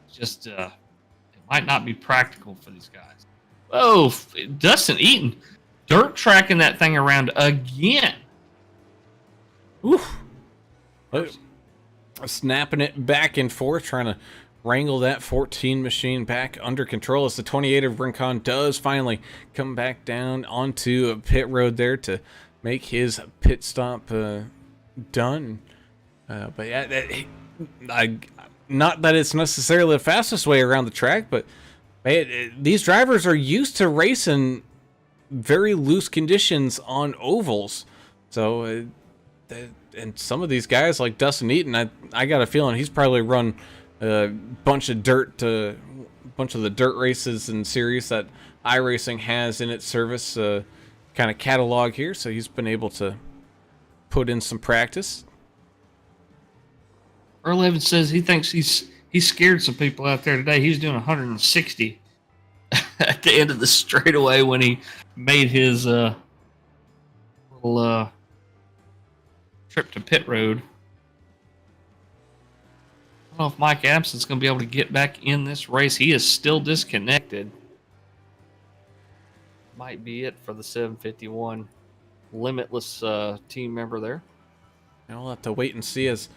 it's just it might not be practical for these guys. Oh, Dustin Eaton, dirt tracking that thing around again. Oof. Snapping it back and forth, trying to wrangle that 14 machine back under control as the 28 of Rincon does finally come back down onto a pit road there to make his pit stop done. But yeah, not that it's necessarily the fastest way around the track, but these drivers are used to racing very loose conditions on ovals. So, and some of these guys like Dustin Eaton, I got a feeling he's probably run a bunch of the dirt races and series that iRacing has in its service kind of catalog here. So he's been able to put in some practice. Earl Evans says he thinks he scared some people out there today. He was doing 160 at the end of the straightaway when he made his little trip to pit road. I don't know if Mike Adamson's going to be able to get back in this race. He is still disconnected. Might be it for the 751 Limitless team member there. And we'll have to wait and see as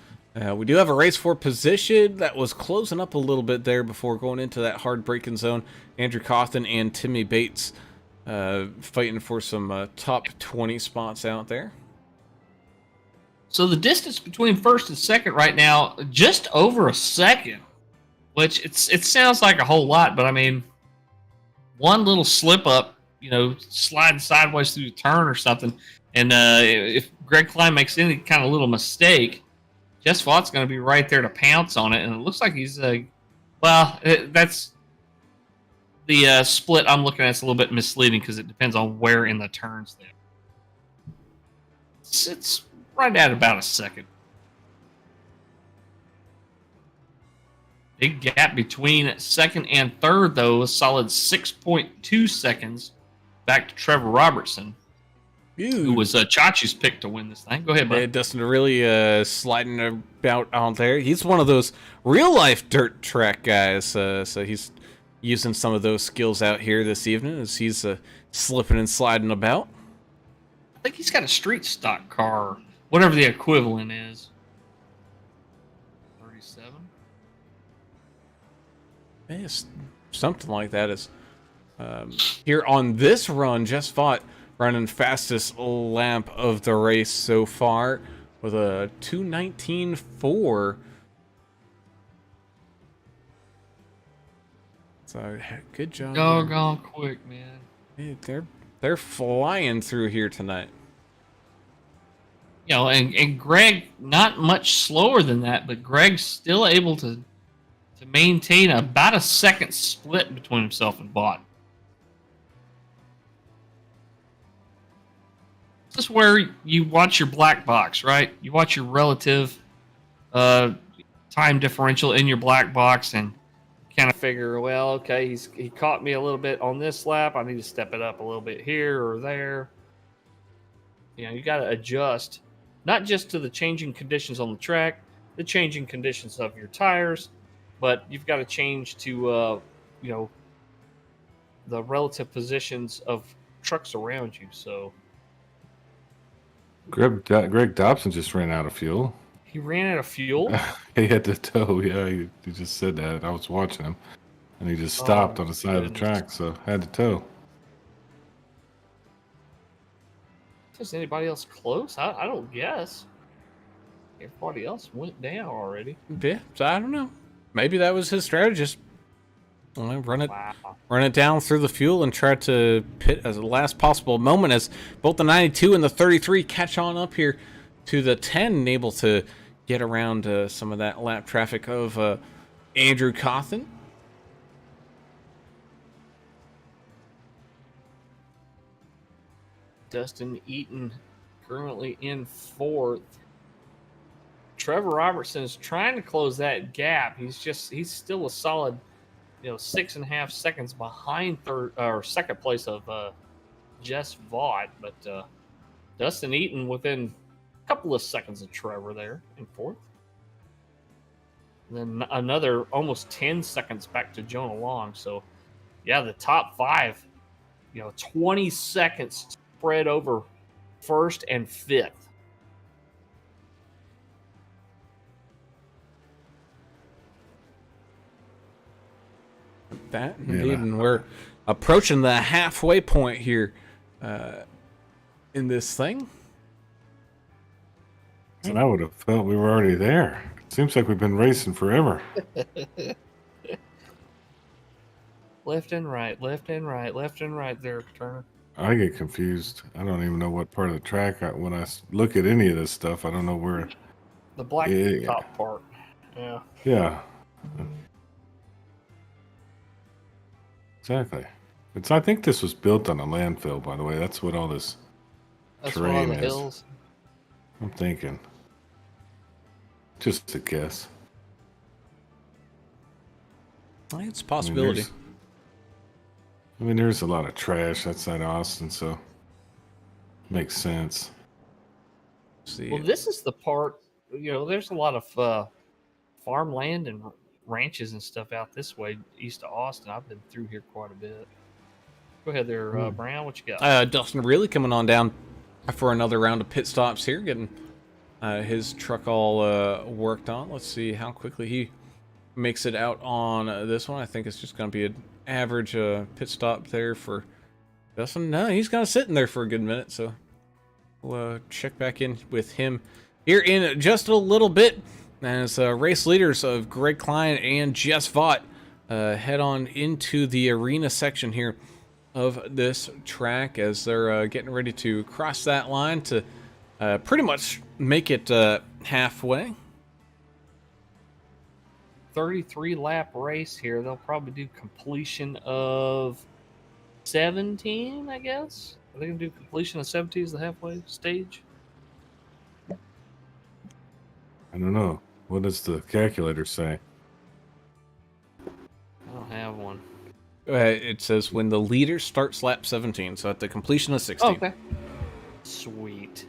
we do have a race for position that was closing up a little bit there before going into that hard braking zone. Andrew Cawthon and Timmy Bates fighting for some top 20 spots out there. So the distance between first and second right now, just over a second, which it sounds like a whole lot, but I mean, one little slip up, sliding sideways through the turn or something, and if Greg Klein makes any kind of little mistake, Jess Fott's going to be right there to pounce on it, and it looks like he's that's the split I'm looking at. It's a little bit misleading because it depends on where in the turns there. It's right at about a second. Big gap between second and third, though, a solid 6.2 seconds back to Trevor Robertson, who was Chachi's pick to win this thing. Go ahead, bud. Dustin really sliding about out there. He's one of those real life dirt track guys, so he's using some of those skills out here this evening as he's slipping and sliding about. I think he's got a street stock car, whatever the equivalent is. 37. It's something like that. Is here on this run, Just Fought running fastest lap of the race so far with a 2:19.4. So good job. Doggone quick, man. Hey, they're flying through here tonight. You know, and Greg not much slower than that, but Greg's still able to maintain about a second split between himself and Bot. This is where you watch your black box, right? You watch your relative time differential in your black box and kind of figure, well, okay, he caught me a little bit on this lap. I need to step it up a little bit here or there. You know, you got to adjust, not just to the changing conditions on the track, the changing conditions of your tires, but you've got to change to, you know, the relative positions of trucks around you. So Greg Dobson just ran out of fuel. he ran out of fuel. He had to tow. Yeah, he just said that. I was watching him, and he just stopped on the side of the track, so had to tow. Is anybody else close? I don't guess. Everybody else went down already. Yeah, so I don't know. Maybe that was his strategist. Run it down through the fuel and try to pit as the last possible moment as both the 92 and the 33 catch on up here to the 10 and able to get around some of that lap traffic of Andrew Cawthon. Dustin Eaton currently in fourth. Trevor Robertson is trying to close that gap. He's still a solid, 6.5 seconds behind third or second place of Jess Vaught, but Dustin Eaton within a couple of seconds of Trevor there in fourth. And then another almost 10 seconds back to Jonah Long. So, yeah, the top five, 20 seconds spread over first and fifth. That indeed, and we're approaching the halfway point here in this thing. And I would have felt we were already there. It seems like we've been racing forever. Left and right, left and right, left and right there, Turner. I get confused. I don't even know what part of the track. When I look at any of this stuff, I don't know where. The black top part. Yeah. Yeah. Exactly. I think this was built on a landfill, by the way. That's what all this terrain That's one of the is. hills. I'm thinking. Just a guess. I think it's a possibility. There's a lot of trash outside Austin, so makes sense. See, Well, this is the part, there's a lot of farmland and ranches and stuff out this way, east of Austin. I've been through here quite a bit. Go ahead there, Brown. What you got? Dustin really coming on down for another round of pit stops here, getting his truck all worked on. Let's see how quickly he makes it out on this one. I think it's just going to be an average pit stop there for Dustin. No, he's going to sit in there for a good minute, so we'll check back in with him here in just a little bit as race leaders of Greg Klein and Jess Vaught head on into the arena section here of this track as they're getting ready to cross that line to pretty much make it halfway. 33 lap race here. They'll probably do completion of 17, I guess. Are they going to do completion of 17 as the halfway stage? I don't know. What does the calculator say? have one. It says when the leader starts lap 17, so at the completion of 16. Okay. Sweet.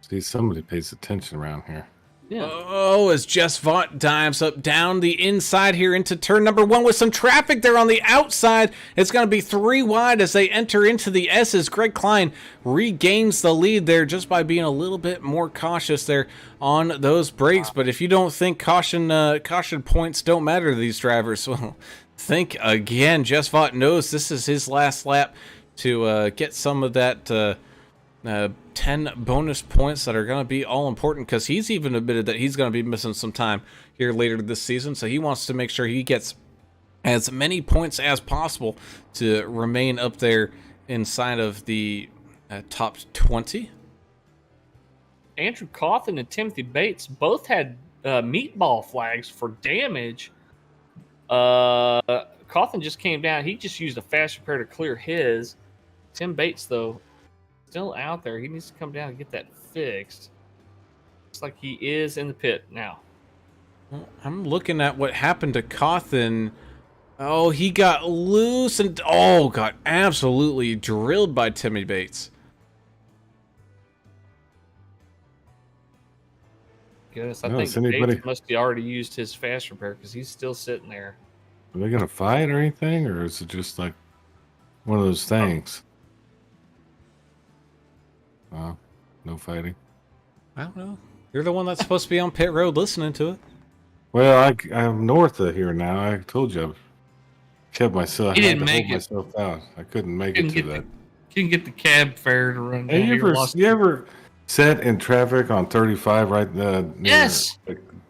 See, somebody pays attention around here. Yeah. Oh, as Jess Vaught dives up down the inside here into turn number 1 with some traffic there on the outside. It's going to be 3 wide as they enter into the S's. Greg Klein regains the lead there just by being a little bit more cautious there on those brakes. But if you don't think caution points don't matter to these drivers, well, think again. Jess Vaught knows this is his last lap to get some of that 10 bonus points that are going to be all important, because he's even admitted that he's going to be missing some time here later this season, so he wants to make sure he gets as many points as possible to remain up there inside of the top 20. Andrew Cawthon and Timothy Bates both had meatball flags for damage. Cawthon just came down. He just used a fast repair to clear his. Tim Bates, though, still out there. He needs to come down and get that fixed. Looks like he is in the pit now. Well, I'm looking at what happened to Cawthon. Oh, he got loose and got absolutely drilled by Timmy Bates. Goodness, I think Bates must have already used his fast repair because he's still sitting there. Are they gonna fight or anything, or is it just like one of those things? No fighting. I don't know. You're the one that's supposed to be on pit road listening to it. Well, I'm north of here now. I told you, I've kept myself. He I had didn't to make hold it. myself out. I couldn't make it to that. Couldn't get the cab fare to run down. Hey, you ever sat in traffic on 35 right near Yes.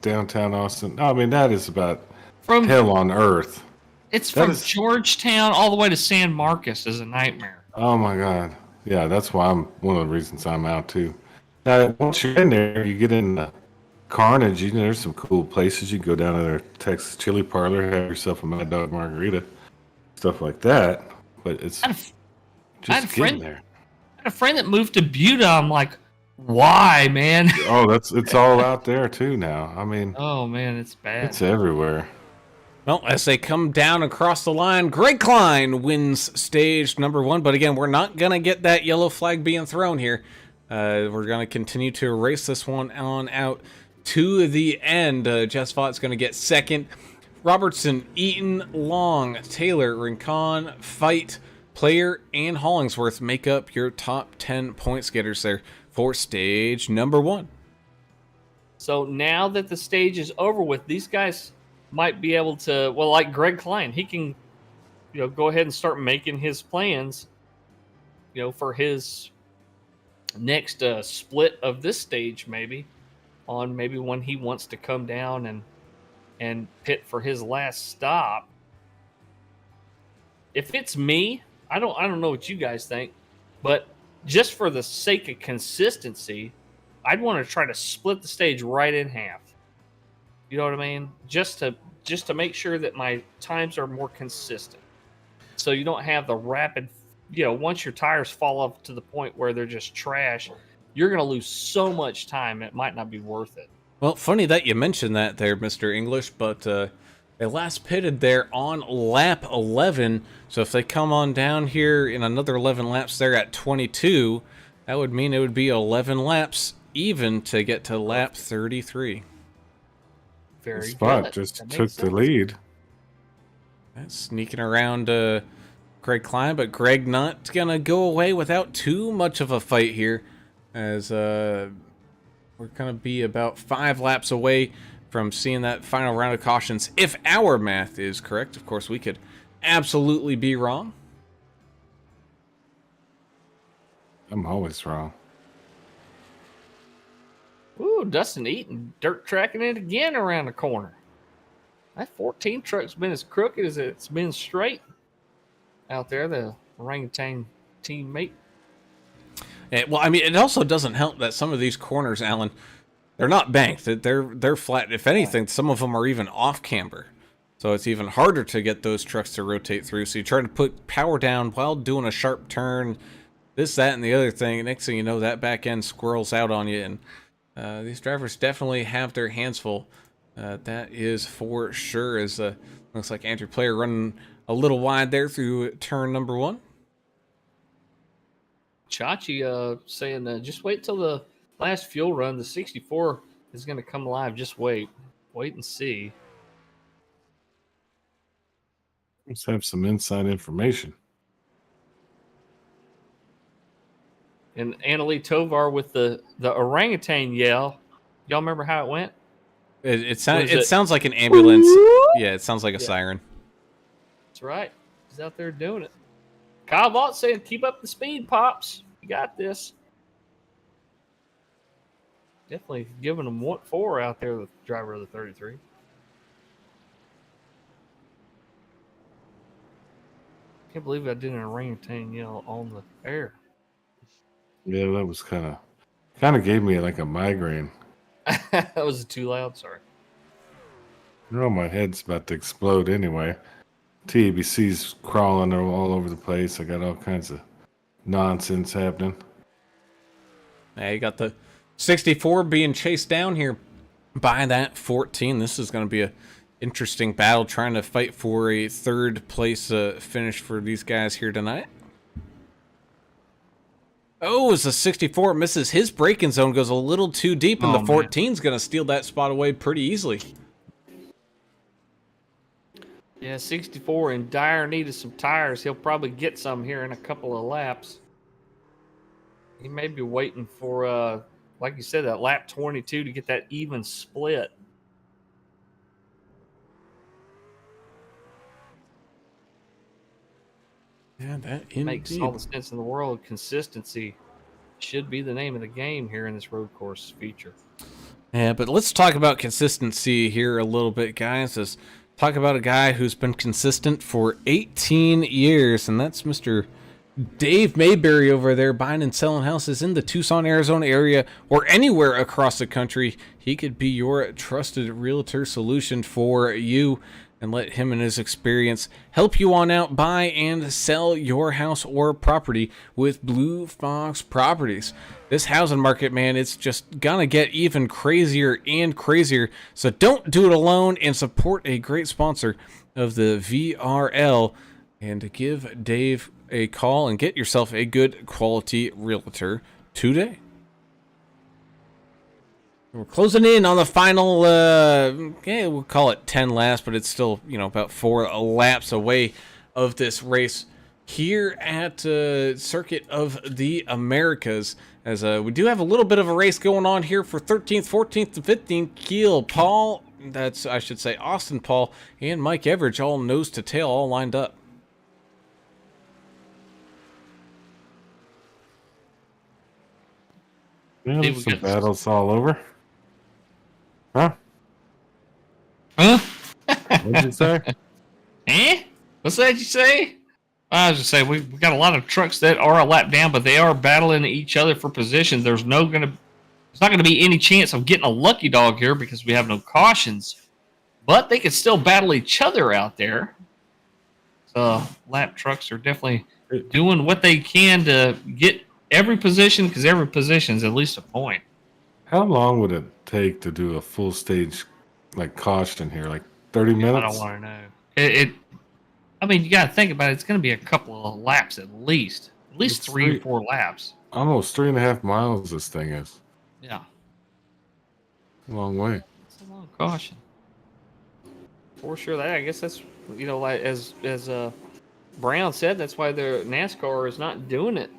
downtown Austin? No, I mean that is about From hell on earth. It's That from is- Georgetown all the way to San Marcos is a nightmare. Oh my God. Yeah, that's why I'm one of the reasons I'm out too. Now, once you're in there, you get in the Carnage. You know, there's some cool places. You go down to their Texas Chili Parlor, have yourself a Mad Dog Margarita, stuff like that. But it's I had a just friend- getting there. I had a friend that moved to Buda. I'm like, why, man? Oh, it's all out there too now. I mean, Oh man, it's bad. it's everywhere. Well, as they come down across the line, Greg Klein wins stage number 1. But again, we're not going to get that yellow flag being thrown here. We're going to continue to race this one on out to the end. Jess Vaught's going to get second. Robertson, Eaton, Long, Taylor, Rincon, Fight, Player, and Hollingsworth make up your top 10 points getters there for stage number 1. So now that the stage is over with, these guys might be able to, well, like Greg Klein, he can, go ahead and start making his plans, for his next split of this stage, maybe when he wants to come down and pit for his last stop. If it's me, I don't know what you guys think, but just for the sake of consistency, I'd want to try to split the stage right in half. You know what I mean? Just to make sure that my times are more consistent. So you don't have the rapid, once your tires fall off to the point where they're just trash, you're going to lose so much time, it might not be worth it. Well, funny that you mentioned that there, Mr. English, but they last pitted there on lap 11. So if they come on down here in another 11 laps there at 22, that would mean it would be 11 laps even to get to lap 33. Very Spot good. just That took makes the sense. lead. That's sneaking around Greg Klein, but Greg not going to go away without too much of a fight here, as we're going to be about 5 laps away from seeing that final round of cautions. If our math is correct, of course, we could absolutely be wrong. I'm always wrong. Ooh, Dustin Eaton dirt tracking it again around the corner. That 14 truck's been as crooked as it's been straight out there, the orangutan teammate. Well, I mean, it also doesn't help that some of these corners, Alan, they're not banked. They're flat. If anything, some of them are even off camber. So it's even harder to get those trucks to rotate through. So you try to put power down while doing a sharp turn, this, that, and the other thing. Next thing you know, that back end squirrels out on you. And these drivers definitely have their hands full. That is for sure. As Looks like Andrew Player running a little wide there through turn number 1. Chachi saying, just wait till the last fuel run. The 64 is going to come alive. Just wait. Wait and see. Let's have some inside information. And Annalie Tovar with the orangutan yell. Y'all remember how it went? It sounds like an ambulance. Yeah, it sounds like a siren. That's right. He's out there doing it. Kyle Vault saying, keep up the speed, Pops. You got this. Definitely giving them 4 out there, the driver of the 33. Can't believe I did an orangutan yell on the air. Yeah, that was kind of gave me like a migraine. That was too loud. Sorry. You know, my head's about to explode anyway. TABC's crawling all over the place. I got all kinds of nonsense happening. Yeah, you got the 64 being chased down here by that 14. This is going to be a interesting battle, trying to fight for a third place finish for these guys here tonight. Oh, as the 64 misses his braking zone, goes a little too deep, and the 14's going to steal that spot away pretty easily. Yeah, 64 in dire need of some tires. He'll probably get some here in a couple of laps. He may be waiting for, like you said, that lap 22 to get that even split. Yeah, that makes all the sense in the world. Consistency should be the name of the game here in this road course feature. Yeah, but let's talk about consistency here a little bit, guys. Let's talk about a guy who's been consistent for 18 years, and that's Mr. Dave Mayberry over there, buying and selling houses in the Tucson, Arizona area, or anywhere across the country. He could be your trusted realtor solution for you, and let him and his experience help you on out, buy and sell your house or property with Blue Fox Properties. This housing market, man, it's just gonna get even crazier and crazier. So don't do it alone, and support a great sponsor of the VRL, and give Dave a call and get yourself a good quality realtor today. We're closing in on the final, we'll call it 10 laps, but it's still, about 4 laps away of this race here at Circuit of the Americas. As we do have a little bit of a race going on here for 13th, 14th, and 15th. Keel, Paul, Austin Paul, and Mike Everidge, all nose to tail, all lined up. Yeah, there's some battles all over. Huh? What did you say? What's that you say? I was just saying we've got a lot of trucks that are a lap down, but they are battling each other for position. There's not going to be any chance of getting a lucky dog here because we have no cautions, but they can still battle each other out there. So lap trucks are definitely doing what they can to get every position, because every position is at least a point. How long would it take to do a full stage caution here? 30 minutes? I don't want to know. I mean, you got to think about it. It's going to be a couple of laps at least. At least 3 or 4 laps. Almost 3.5 miles this thing is. Yeah. A long way. It's a long caution. For sure. I guess that's, as Brown said, that's why their NASCAR is not doing it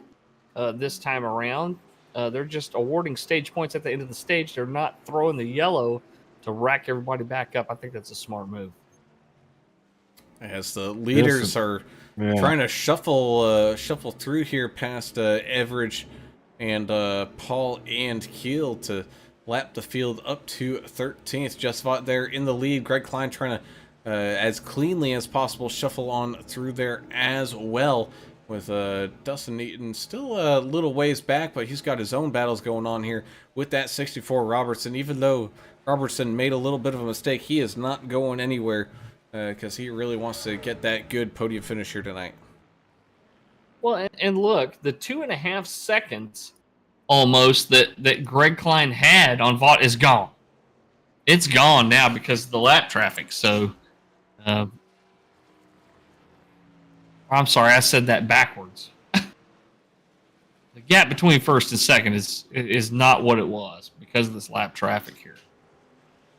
this time around. They're just awarding stage points at the end of the stage. They're not throwing the yellow to rack everybody back up. I think that's a smart move. As the leaders are trying to shuffle through here past Everidge and Paul and Keel to lap the field up to 13th. Just fought there in the lead. Greg Klein trying to, as cleanly as possible, shuffle on through there as well. With Dustin Eaton still a little ways back, but he's got his own battles going on here with that 64 Robertson. Even though Robertson made a little bit of a mistake, he is not going anywhere because he really wants to get that good podium finish here tonight. Well, and look, the 2.5 seconds almost that Greg Klein had on Vaught is gone. It's gone now because of the lap traffic. So I'm sorry, I said that backwards. The gap between first and second is not what it was because of this lap traffic here.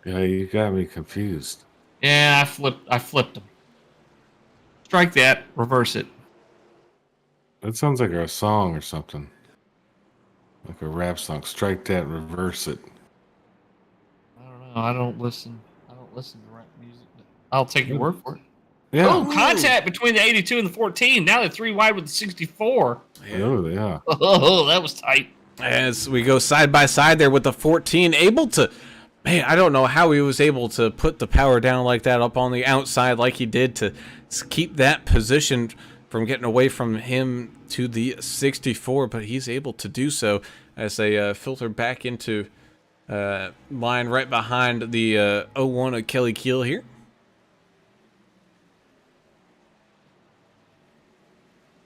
Yeah, you got me confused. Yeah, I flipped them. Strike that, reverse it. That sounds like a song or something. Like a rap song. Strike that, reverse it. I don't know. I don't listen to rap music. But I'll take your word for it. Yeah. Oh, contact between the 82 and the 14. Now they're 3 wide with the 64. Oh, yeah. Oh, that was tight. As we go side by side there with the 14, able to, man, I don't know how he was able to put the power down like that up on the outside like he did to keep that position from getting away from him to the 64, but he's able to do so as they filter back into line right behind the 01 of Kelly Keel here.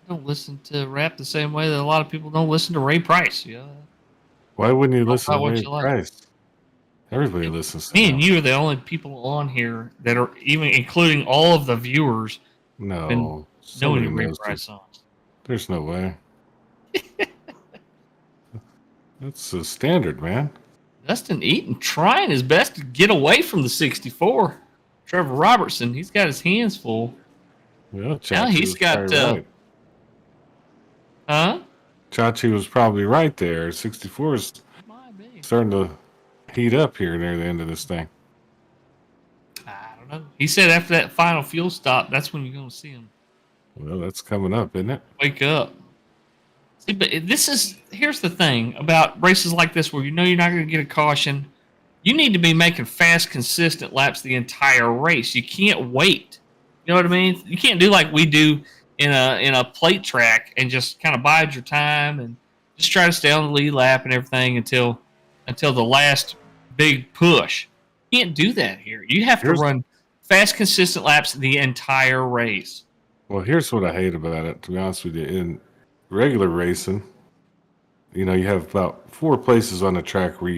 Don't listen to rap the same way that a lot of people don't listen to Ray Price. Yeah. Why wouldn't you listen to what Ray you like. Price? Everybody listens to Me him. and you are the only people on here that are even including all of the viewers No. know somebody any Ray knows Price this. songs. There's no way. That's a standard, man. Dustin Eaton trying his best to get away from the 64. Trevor Robertson, he's got his hands full. Well, Now Chachi he's was got, probably right. Huh? Chachi was probably right there. 64 is Might be. starting to heat up here near the end of this thing. I don't know. He said after that final fuel stop, that's when you're going to see him Well, that's coming up, isn't it? wake up. See, but here's the thing about races like this where you know you're not going to get a caution. You need to be making fast, consistent laps the entire race. You can't wait. You know what I mean? You can't do like we do in a plate track and just kind of bide your time and just try to stay on the lead lap and everything until the last big push. You can't do that here. You have to run fast, consistent laps the entire race. Well, here's what I hate about it, to be honest with you. In regular racing, you know, you have about 4 places on the track where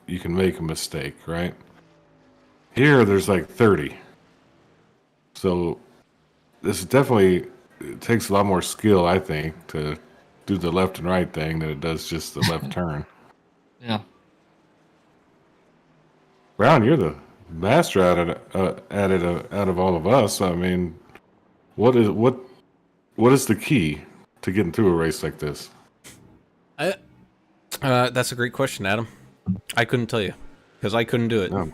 you can make a mistake, right? Here, there's like 30. So this is definitely, it takes a lot more skill, I think, to do the left and right thing than it does just the left turn. Yeah. Brown, you're the master at it out of all of us. I mean, what is the key to getting through a race like this? That's a great question, Adam. I couldn't tell you because I couldn't do it. No.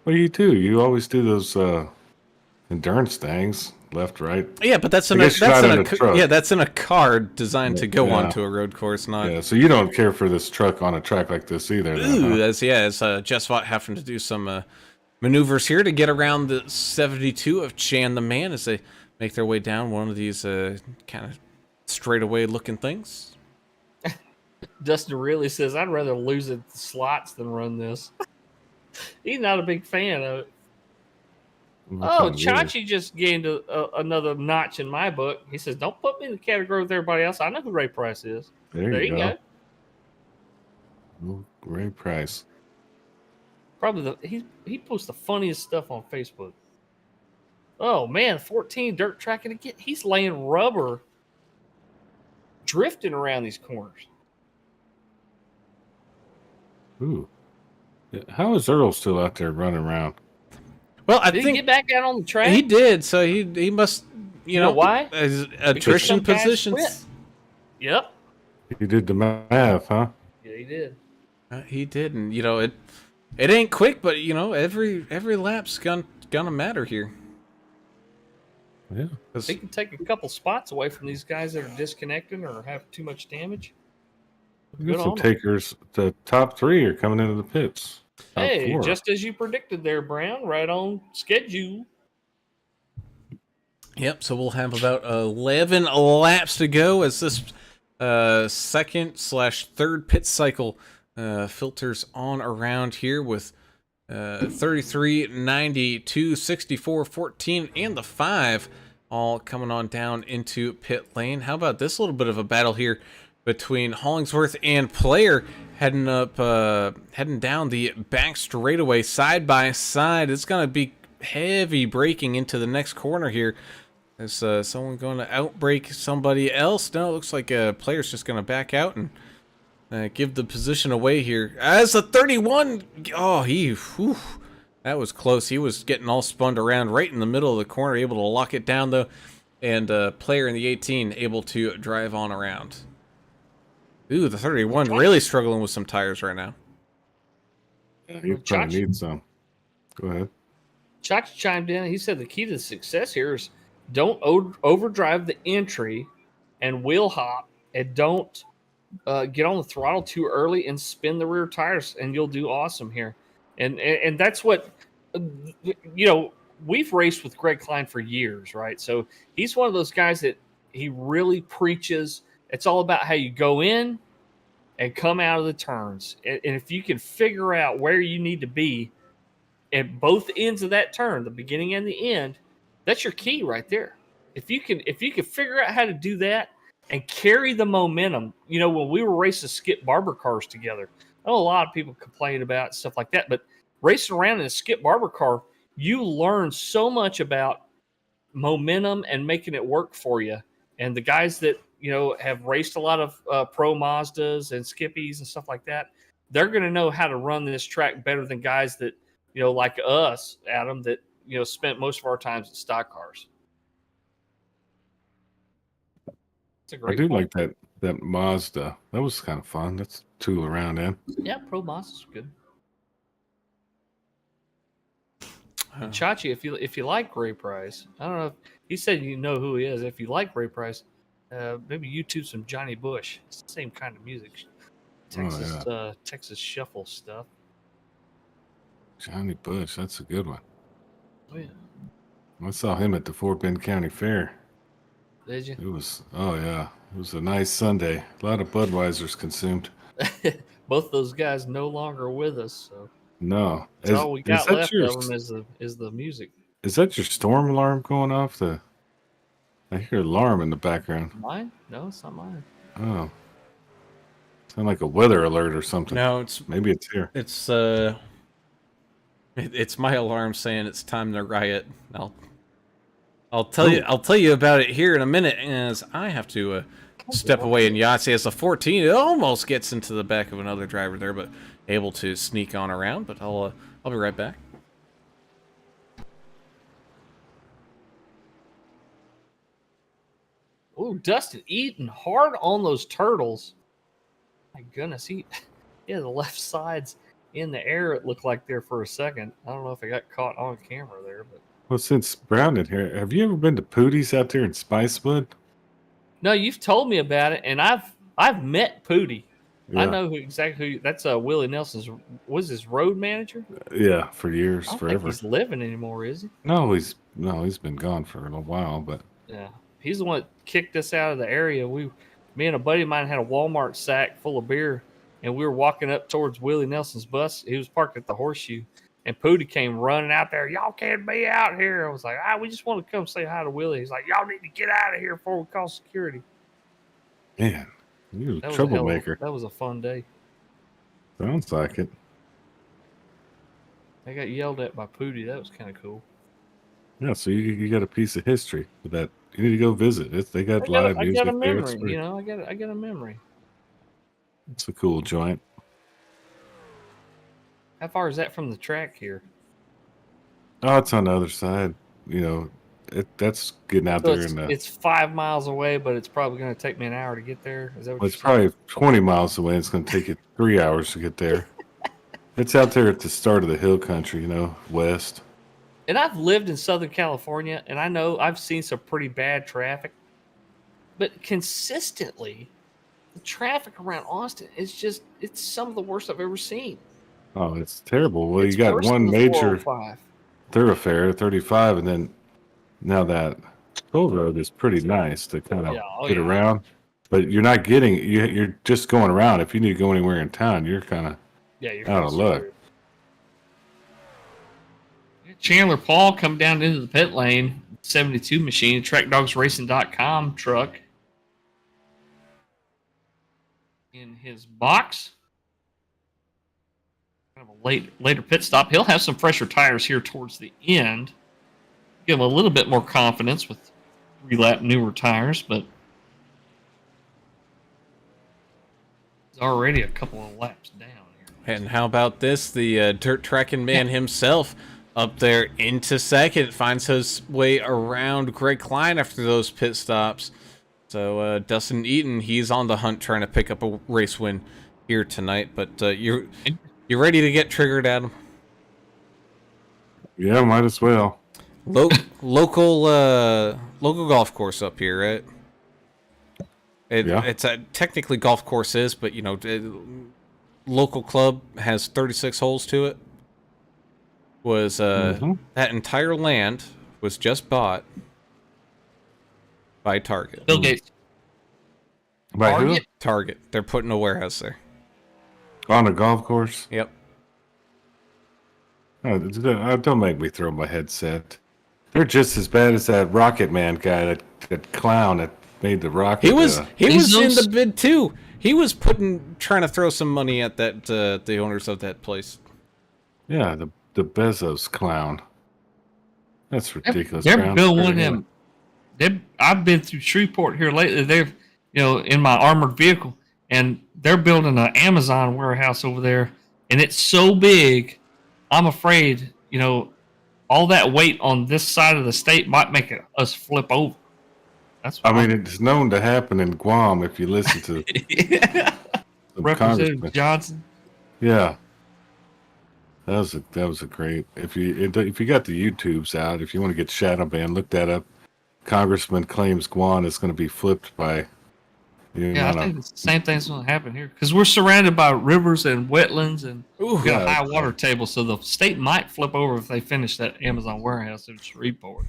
What do you do? You always do those endurance things, left, right. Yeah, but that's in guess you're not in a truck. that's in a car designed to go Yeah. onto a road course, not. Yeah, so you don't care for this truck on a track like this either. Then, Ooh, huh? it's Jess Vaught having to do some maneuvers here to get around the 72 of Chan the Man as they make their way down one of these kind of straightaway looking things. Dustin really says, I'd rather lose at the slots than run this. He's not a big fan of it. Oh, Chachi just gained another notch in my book. He says, don't put me in the category with everybody else. I know who Ray Price is. There you go. go. Ray Price. Probably he posts the funniest stuff on Facebook. Oh, man, 14 dirt tracking again. He's laying rubber, drifting around these corners. Ooh. How is Earl still out there running around? Well, I Did he think get back out on the track? he did. So he must, you know why? His attrition some guys positions. quit. Yep. He did the math, huh? Yeah, he did. He did, and it ain't quick, but every lap's gonna matter here. Yeah. He can take a couple spots away from these guys that are disconnecting or have too much damage. We got Good some on him. takers. The top 3 are coming into the pits. Top Hey, 4. just as you predicted there, Brown, right on schedule. Yep. So we'll have about 11 laps to go as this second/third pit cycle filters on around here with 33, 92, 64, 14, and the 5 all coming on down into pit lane. How about this little bit of a battle here between Hollingsworth and Player heading down the back straightaway side by side. It's going to be heavy braking into the next corner here. Is someone going to outbrake somebody else? No, it looks like a player's just going to back out and give the position away here. As a 31, oh, that was close. He was getting all spun around right in the middle of the corner, able to lock it down, though. And player in the 18 able to drive on around. Ooh, the 31 really struggling with some tires right now. Yeah, you probably need some. Go ahead. Chachi chimed in. He said the key to success here is don't overdrive the entry and wheel hop, and don't get on the throttle too early and spin the rear tires, and you'll do awesome here. And that's what, we've raced with Greg Klein for years, right? So he's one of those guys that he really preaches. It's all about how you go in and come out of the turns. And if you can figure out where you need to be at both ends of that turn, the beginning and the end, that's your key right there. If you can figure out how to do that and carry the momentum, when we were racing Skip Barber cars together, I know a lot of people complain about stuff like that, but racing around in a Skip Barber car, you learn so much about momentum and making it work for you. And the guys that have raced a lot of pro Mazdas and Skippies and stuff like that, they're going to know how to run this track better than guys that like us, Adam, that spent most of our times in stock cars. It's a great I do point. like that Mazda. That was kind of fun. That's tool around in. Yeah, pro Mazda's good. And Chachi, if you like Ray Price, I don't know if he said you know who he is. If you like Ray Price, maybe YouTube some Johnny Bush. It's the same kind of music, Texas shuffle stuff. Johnny Bush, that's a good one. Oh yeah, I saw him at the Fort Bend County Fair. did you? It was it was a nice Sunday. A lot of Budweisers consumed. Both those guys no longer with us, so No, that's all we got left of them is the music. Is that your storm alarm going off? I hear alarm in the background. Mine? No, it's not mine. Oh, sound like a weather alert or something. No, maybe it's here. It's my alarm saying it's time to riot. I'll tell you about it here in a minute, as I have to step away. And Yahtzee has a 14. It almost gets into the back of another driver there, but able to sneak on around. But I'll be right back. Oh, Dustin eating hard on those turtles. My goodness, the left side's in the air. It looked like there for a second. I don't know if it got caught on camera there, but. Well, since Brown in here, have you ever been to Pootie's out there in Spicewood? No, you've told me about it, and I've met Pootie. Yeah. I know exactly who. That's Willie Nelson's. Was his road manager? Yeah, for years, I don't forever. think he's living anymore, is he? No, he's been gone for a little while, but yeah, he's the one that kicked us out of the area. Me and a buddy of mine had a Walmart sack full of beer, and we were walking up towards Willie Nelson's bus. He was parked at the Horseshoe, and Pootie came running out there. Y'all can't be out here. I was like, we just want to come say hi to Willie. He's like, y'all need to get out of here before we call security. Man, you're a troublemaker. That was a fun day. Sounds like it. I got yelled at by Pootie. That was kind of cool. Yeah, so you got a piece of history with that. You need to go visit. They got live music. I got a there. memory. I got a memory. It's a cool joint. How far is that from the track here? Oh, it's on the other side. That's getting out So there. It's 5 miles away, but it's probably going to take me an hour to get there. Is that what It's probably 20 miles away. It's going to take you 3 hours to get there. It's out there at the start of the hill country, west. And I've lived in Southern California, and I know I've seen some pretty bad traffic. But consistently, the traffic around Austin it's some of the worst I've ever seen. Oh, it's terrible. Well, you got one major thoroughfare, 35, and then now that toll road is pretty nice to kind of get around. But you're not you're just going around. If you need to go anywhere in town, you're kind of out of luck. Chandler Paul come down into the pit lane, 72 machine, TrackDogsRacing.com truck. In his box. Kind of a later pit stop. He'll have some fresher tires here towards the end. Give him a little bit more confidence with 3-lap newer tires, but he's already a couple of laps down here. And how about this? The dirt tracking man himself up there into second, finds his way around Greg Klein after those pit stops. So Dustin Eaton, he's on the hunt trying to pick up a race win here tonight. But you're ready to get triggered, Adam? Yeah, might as well. Local golf course up here, right? It's technically golf course is, but you know, local club has 36 holes to it. Was that entire land was just bought by Target. Bill Gates. By who? Target. They're putting a warehouse there. On a golf course? Yep. Oh, don't make me throw my headset. They're just as bad as that Rocket Man guy, that clown that made the rocket. He was in the bid too. He was trying to throw some money at that the owners of that place. Yeah, the Bezos clown. That's ridiculous. They're building them. I've been through Shreveport here lately. They're, in my armored vehicle, and they're building an Amazon warehouse over there, and it's so big. I'm afraid, all that weight on this side of the state might make us flip over. It's known to happen in Guam if you listen to Representative Johnson. Yeah, that was a great. If you got the YouTubes out, if you want to get shadow banned, look that up. Congressman claims Guam is going to be flipped by. I think it's the same thing's going to happen here because we're surrounded by rivers and wetlands and we got a high water table, so the state might flip over if they finish that Amazon warehouse in Shreveport.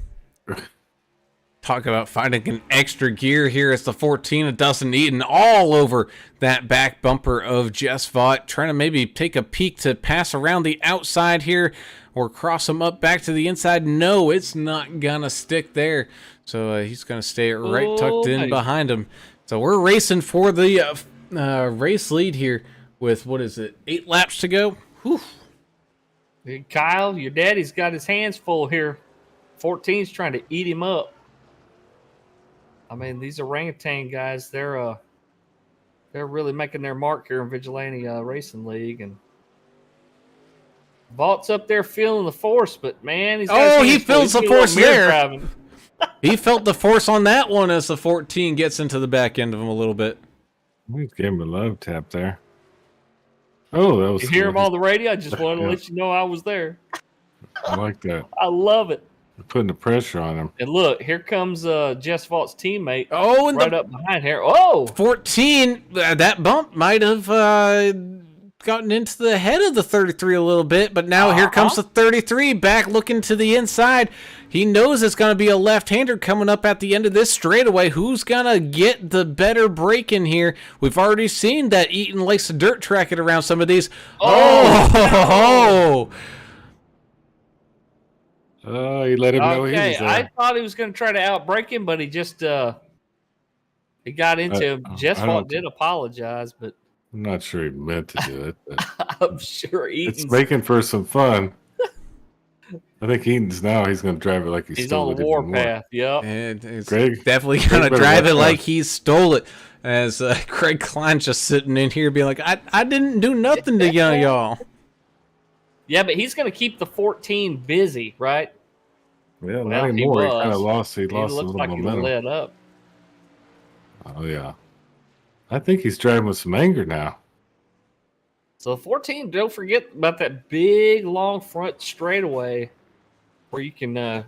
Talk about finding an extra gear here as the 14 of Dustin Eaton all over that back bumper of Jess Vaught, trying to maybe take a peek to pass around the outside here or cross him up back to the inside. No, it's not going to stick there. So he's going to stay right tucked in behind him. So we're racing for the race lead here with, 8 laps to go? Whew. Hey, Kyle, your daddy's got his hands full here. 14's trying to eat him up. I mean, these orangutan guys, they're really making their mark here in Vigilante Racing League. And Vaught's up there feeling the force, but man, he feels the force there. He felt the force on that one as the 14 gets into the back end of him a little bit. He's giving him a love tap there. Oh, that was. You hear him on the radio? I just wanted to let you know I was there. I like that. I love it. Putting the pressure on him. And look, here comes Jess Vaught's teammate. Oh, and up behind here. Oh, 14. That bump might have gotten into the head of the 33 a little bit, but now here comes the 33 back looking to the inside. He knows it's going to be a left-hander coming up at the end of this straightaway. Who's going to get the better break in here? We've already seen that Eaton likes to dirt track it around some of these. Oh, he let him know he was there. I thought he was going to try to outbreak him, but he just he got into him. Jess Vaught did apologize, but I'm not sure he meant to do it. But I'm sure Eaton's... It's making for some fun. I think he's going to drive it like he stole it. He's on the warpath, yep. And he's Greg, definitely going to drive it like he stole it. As Craig Klein just sitting in here being like, I didn't do nothing to y'all. Yeah, but he's going to keep the 14 busy, right? Yeah, not anymore. He kind of lost. He lost a looks little like momentum. He let up. Oh yeah, I think he's driving with some anger now. So the 14, don't forget about that big long front straightaway, where you can,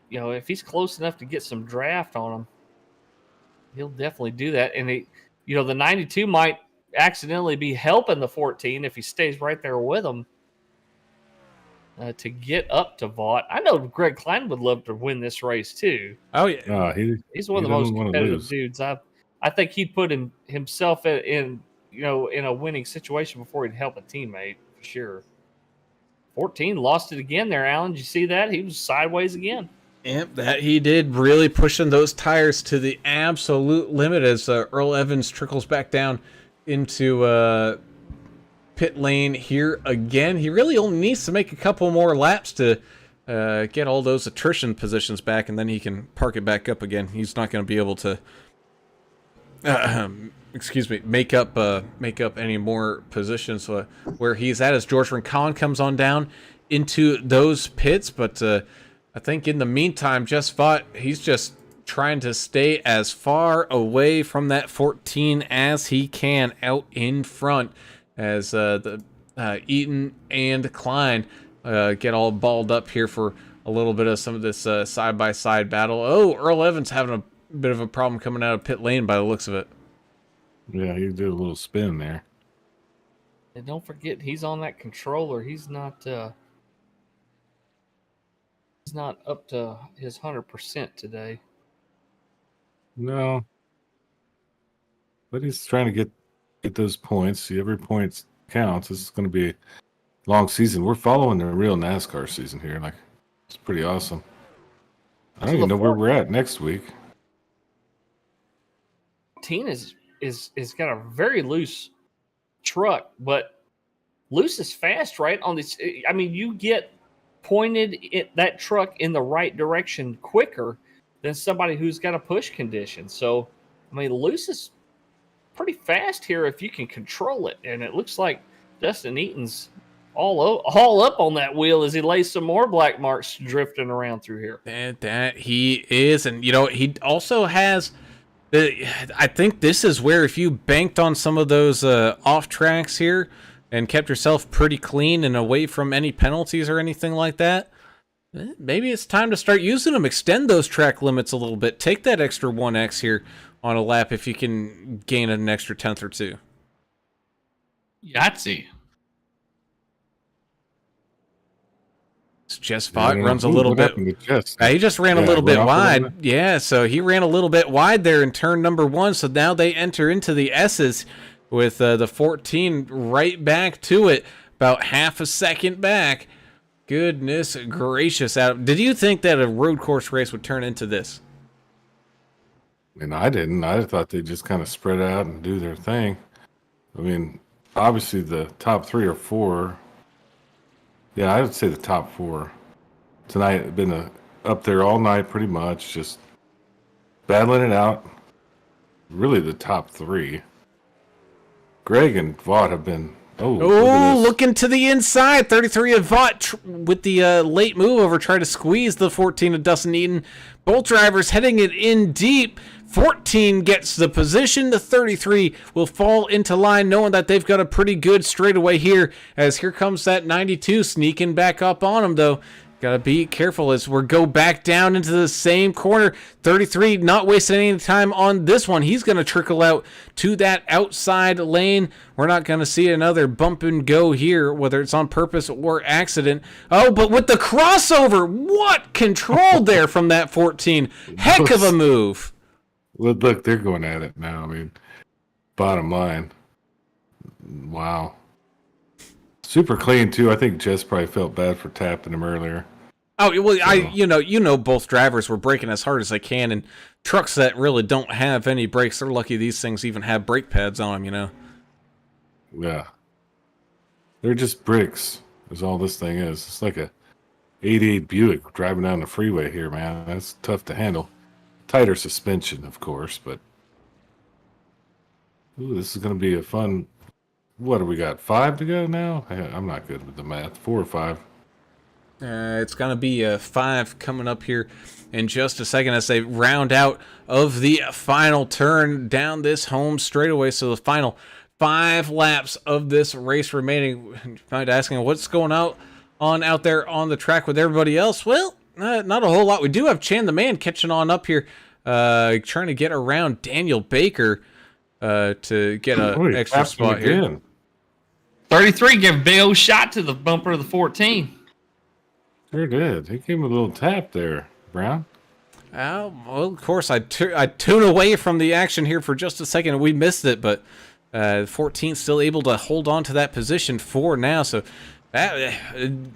if he's close enough to get some draft on him, he'll definitely do that. And the 92 might accidentally be helping the 14 if he stays right there with him. To get up to Vaught. I know Greg Klein would love to win this race too. Oh yeah, he's one of the most competitive dudes. I think he'd put himself in a winning situation before he'd help a teammate for sure. 14 lost it again there, Alan. Did you see that? He was sideways again. Yep, that he did, really pushing those tires to the absolute limit as Earl Evans trickles back down into pit lane here again. He really only needs to make a couple more laps to get all those attrition positions back, and then he can park it back up again. He's not going to be able to, excuse me, make up any more positions where he's at as George Rincon comes on down into those pits. But I think in the meantime, Jess Vaught, he's just trying to stay as far away from that 14 as he can out in front as the Eaton and Klein get all balled up here for a little bit of some of this side-by-side battle. Oh, Earl Evans having a bit of a problem coming out of pit lane by the looks of it. Yeah, he did a little spin there. And don't forget, he's on that controller. He's not up to his 100% today. No. But he's trying to get those points. See, every point counts. This is going to be a long season. We're following the real NASCAR season here. Like, it's pretty awesome. I don't even know where we're at next week. 14 is got a very loose truck, but loose is fast, right? On this, I mean, you get pointed that truck in the right direction quicker than somebody who's got a push condition. So, I mean, loose is pretty fast here if you can control it. And it looks like Dustin Eaton's all up on that wheel as he lays some more black marks drifting around through here. And that he is. And, you know, he also has... I think this is where if you banked on some of those off tracks here and kept yourself pretty clean and away from any penalties or anything like that, maybe it's time to start using them. Extend those track limits a little bit. Take that extra 1x here on a lap if you can gain an extra 10th or 2. Yahtzee. Jess Vaught runs a little bit. He just ran a little bit wide. Yeah, so he ran a little bit wide there in turn number 1. So now they enter into the S's with the 14 right back to it, about half a second back. Goodness gracious. Did you think that a road course race would turn into this? And I didn't. I thought they'd just kind of spread out and do their thing. I mean, obviously the top 3 or 4. Yeah, I would say the top 4 tonight have been up there all night pretty much, just battling it out. Really the top 3. Greg and Vaught have been... looking to the inside. 33 of Vaught with the late move over, try to squeeze the 14 of Dustin Eaton. Both drivers heading it in deep. 14 gets the position. The 33 will fall into line, knowing that they've got a pretty good straightaway here, as here comes that 92 sneaking back up on him, though. Gotta be careful as we go back down into the same corner. 33 not wasting any time on this one. He's going to trickle out to that outside lane. We're not going to see another bump and go here, whether it's on purpose or accident. Oh, but with the crossover, what control there from that 14. Heck of a move. Look, they're going at it now. I mean, bottom line. Wow. Super clean too. I think Jess probably felt bad for tapping him earlier. Oh well, so. You know, both drivers were braking as hard as they can, and trucks that really don't have any brakes, they're lucky these things even have brake pads on them. You know. Yeah. They're just bricks. Is all this thing is. It's like a '88 Buick driving down the freeway here, man. That's tough to handle. Tighter suspension, of course, but this is going to be a fun. What do we got? 5 to go now? I'm not good with the math. 4 or 5. It's going to be 5 coming up here in just a second as they round out of the final turn down this home straightaway. So the final 5 laps of this race remaining. You might be asking what's going on out there on the track with everybody else. Well, not a whole lot. We do have Chan the Man catching on up here, trying to get around Daniel Baker to get an extra spot here. 33 gave a big old shot to the bumper of the 14. Sure did. He gave him a little tap there, Brown. Well, of course, I tune away from the action here for just a second. We missed it, but 14 still able to hold on to that position for now. So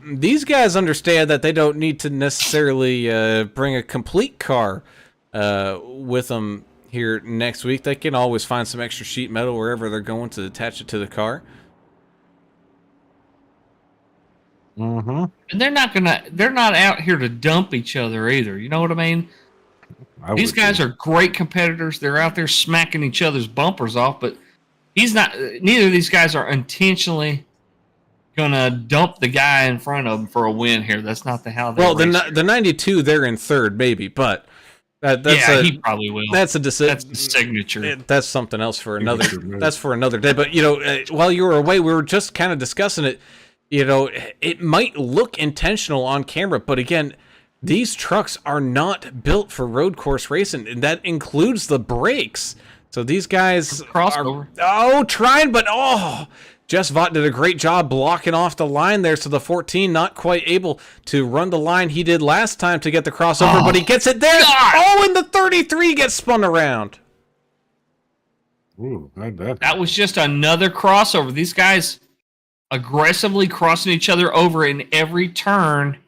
these guys understand that they don't need to necessarily bring a complete car with them here next week. They can always find some extra sheet metal wherever they're going to attach it to the car. Mm-hmm. And they're not out here to dump each other either. You know what I mean? These guys are great competitors. They're out there smacking each other's bumpers off, but he's not. Neither of these guys are intentionally gonna dump the guy in front of him for a win here. That's not how they. Well, race here. the 92, they're in third, maybe, but that's he probably will. That's a That's the signature. That's something else for another. That's for another day. But while you were away, we were just kind of discussing it. It might look intentional on camera, but again, these trucks are not built for road course racing, and that includes the brakes. So these guys Crossover. trying, but Jess Vaught did a great job blocking off the line there, so the 14 not quite able to run the line he did last time to get the crossover, but he gets it there. God. And the 33 gets spun around. Ooh, that. That was just another crossover. These guys aggressively crossing each other over in every turn,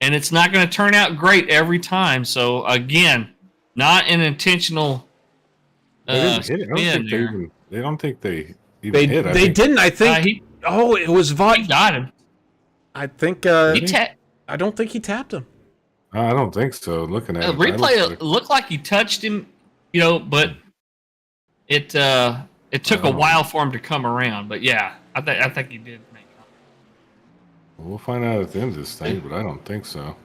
and it's not going to turn out great every time. So again, not an intentional. They don't think they even They hit. they didn't. I think. It was He Vaught. got him. I think. I don't think he tapped him. I don't think so. Looking at The replay looked like he touched him, but it took a while for him to come around. But yeah, I think he did make it. We'll find out at the end of this thing, but I don't think so.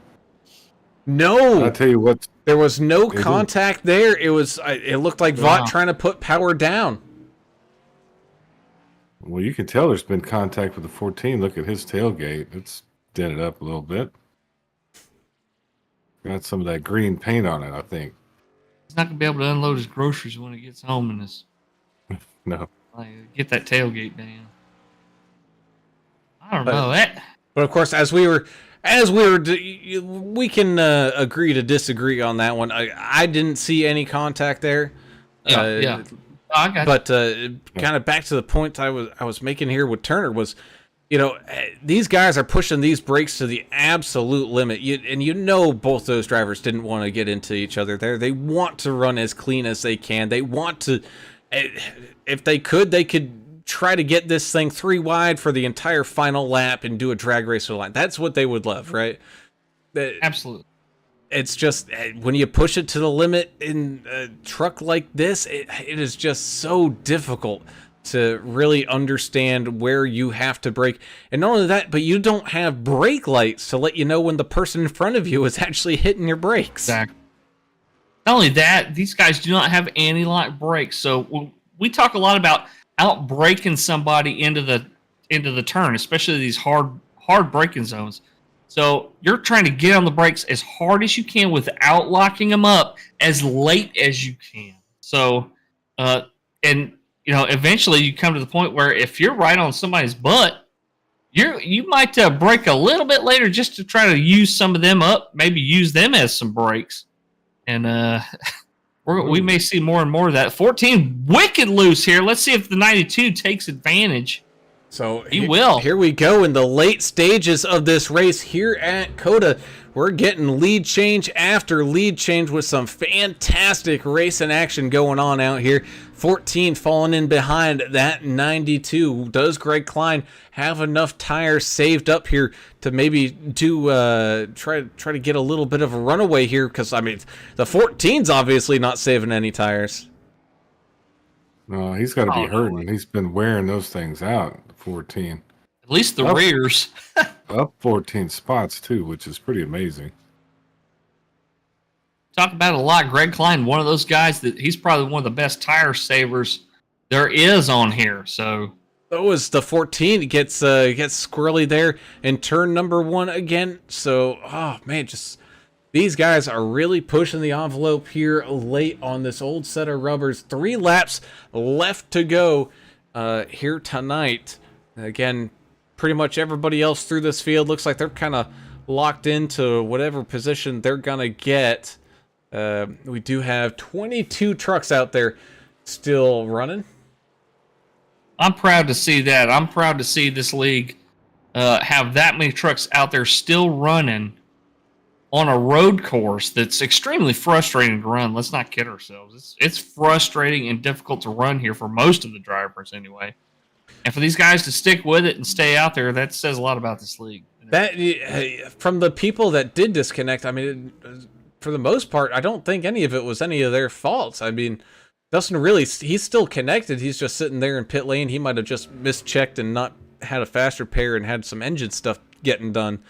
No, I tell you what, there was no contact there. It was. It looked like Vaught trying to put power down. well, you can tell there's been contact with the 14. Look at his tailgate; it's dented up a little bit. Got some of that green paint on it, I think. He's not gonna be able to unload his groceries when he gets home and No, get that tailgate down. I don't know that. But of course, we can agree to disagree on that one. I didn't see any contact there. Yeah. I got But kind of back to the point I was making here with Turner was, these guys are pushing these brakes to the absolute limit. Both those drivers didn't want to get into each other there. They want to run as clean as they can. They want to, if they could try to get this thing 3 wide for the entire final lap and do a drag race line. That's what they would love, right? absolutely. It's just when you push it to the limit in a truck like this, it is just so difficult to really understand where you have to brake. And not only that, but you don't have brake lights to let you know when the person in front of you is actually hitting your brakes. Exactly. Not only that, these guys do not have anti-lock brakes. So we talk a lot about out braking somebody into the turn, especially these hard braking zones. So you're trying to get on the brakes as hard as you can without locking them up as late as you can. So, eventually you come to the point where if you're right on somebody's butt, you might brake a little bit later just to try to use some of them up, maybe use them as some brakes. And we may see more and more of that. 14 wicked loose here. Let's see if the 92 takes advantage. So he will. Here we go in the late stages of this race here at COTA. We're getting lead change after lead change with some fantastic racing action going on out here. 14 falling in behind that 92. Does Greg Klein have enough tires saved up here to maybe try to get a little bit of a runaway here? Because the 14's obviously not saving any tires. no, he's got to be hurting. He's been wearing those things out. 14. At least the rears. Up 14 spots too, which is pretty amazing. Talk about it a lot. Greg Klein, one of those guys that he's probably one of the best tire savers there is on here. So as the 14 gets squirrely there in turn number 1 again. So just these guys are really pushing the envelope here late on this old set of rubbers. 3 laps left to go here tonight. Again, pretty much everybody else through this field looks like they're kind of locked into whatever position they're gonna get. We do have 22 trucks out there still running. I'm proud to see that. I'm proud to see this league have that many trucks out there still running on a road course that's extremely frustrating to run. Let's not kid ourselves. It's frustrating and difficult to run here for most of the drivers anyway. And for these guys to stick with it and stay out there, that says a lot about this league. That from the people that did disconnect, I mean, for the most part, I don't think any of it was any of their faults. I mean, Dustin really, he's still connected. He's just sitting there in pit lane. He might have just mischecked and not had a fast repair and had some engine stuff getting done.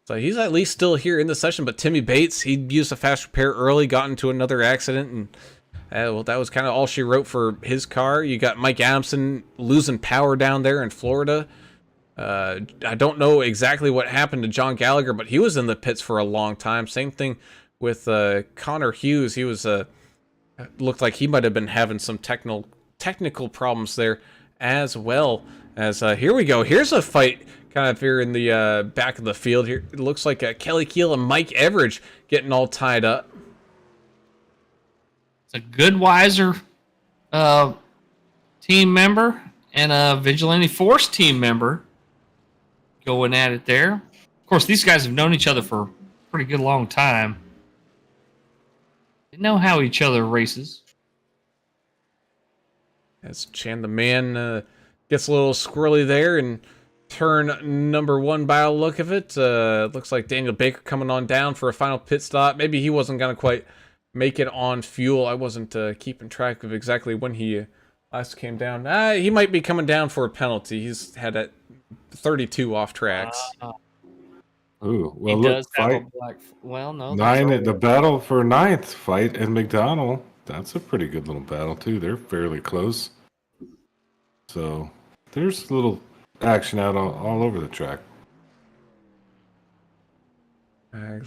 So he's at least still here in the session. But Timmy Bates, he used a fast repair early, got into another accident, and well, that was kind of all she wrote for his car. You got Mike Adamson losing power down there in Florida. I don't know exactly what happened to John Gallagher, but he was in the pits for a long time. Same thing with Connor Hughes. He was looked like he might have been having some technical problems there as well. As here we go. Here's a fight kind of here in the back of the field. Here it looks like Kelly Keel and Mike Everidge getting all tied up. It's a good Wiser team member and a Vigilante Force team member going at it there. Of course, these guys have known each other for a pretty good long time. They know how each other races. As Chan the Man gets a little squirrely there in turn number 1 by a look of it. Looks like Daniel Baker coming on down for a final pit stop. Maybe he wasn't going to quite make it on fuel. I wasn't keeping track of exactly when he last came down. He might be coming down for a penalty. He's had at 32 off tracks. Ooh, well, He look, does have a fight black. Well, no. 9 at the battle for 9th fight in McDonald. That's a pretty good little battle too. They're fairly close. So there's a little action out all over the track.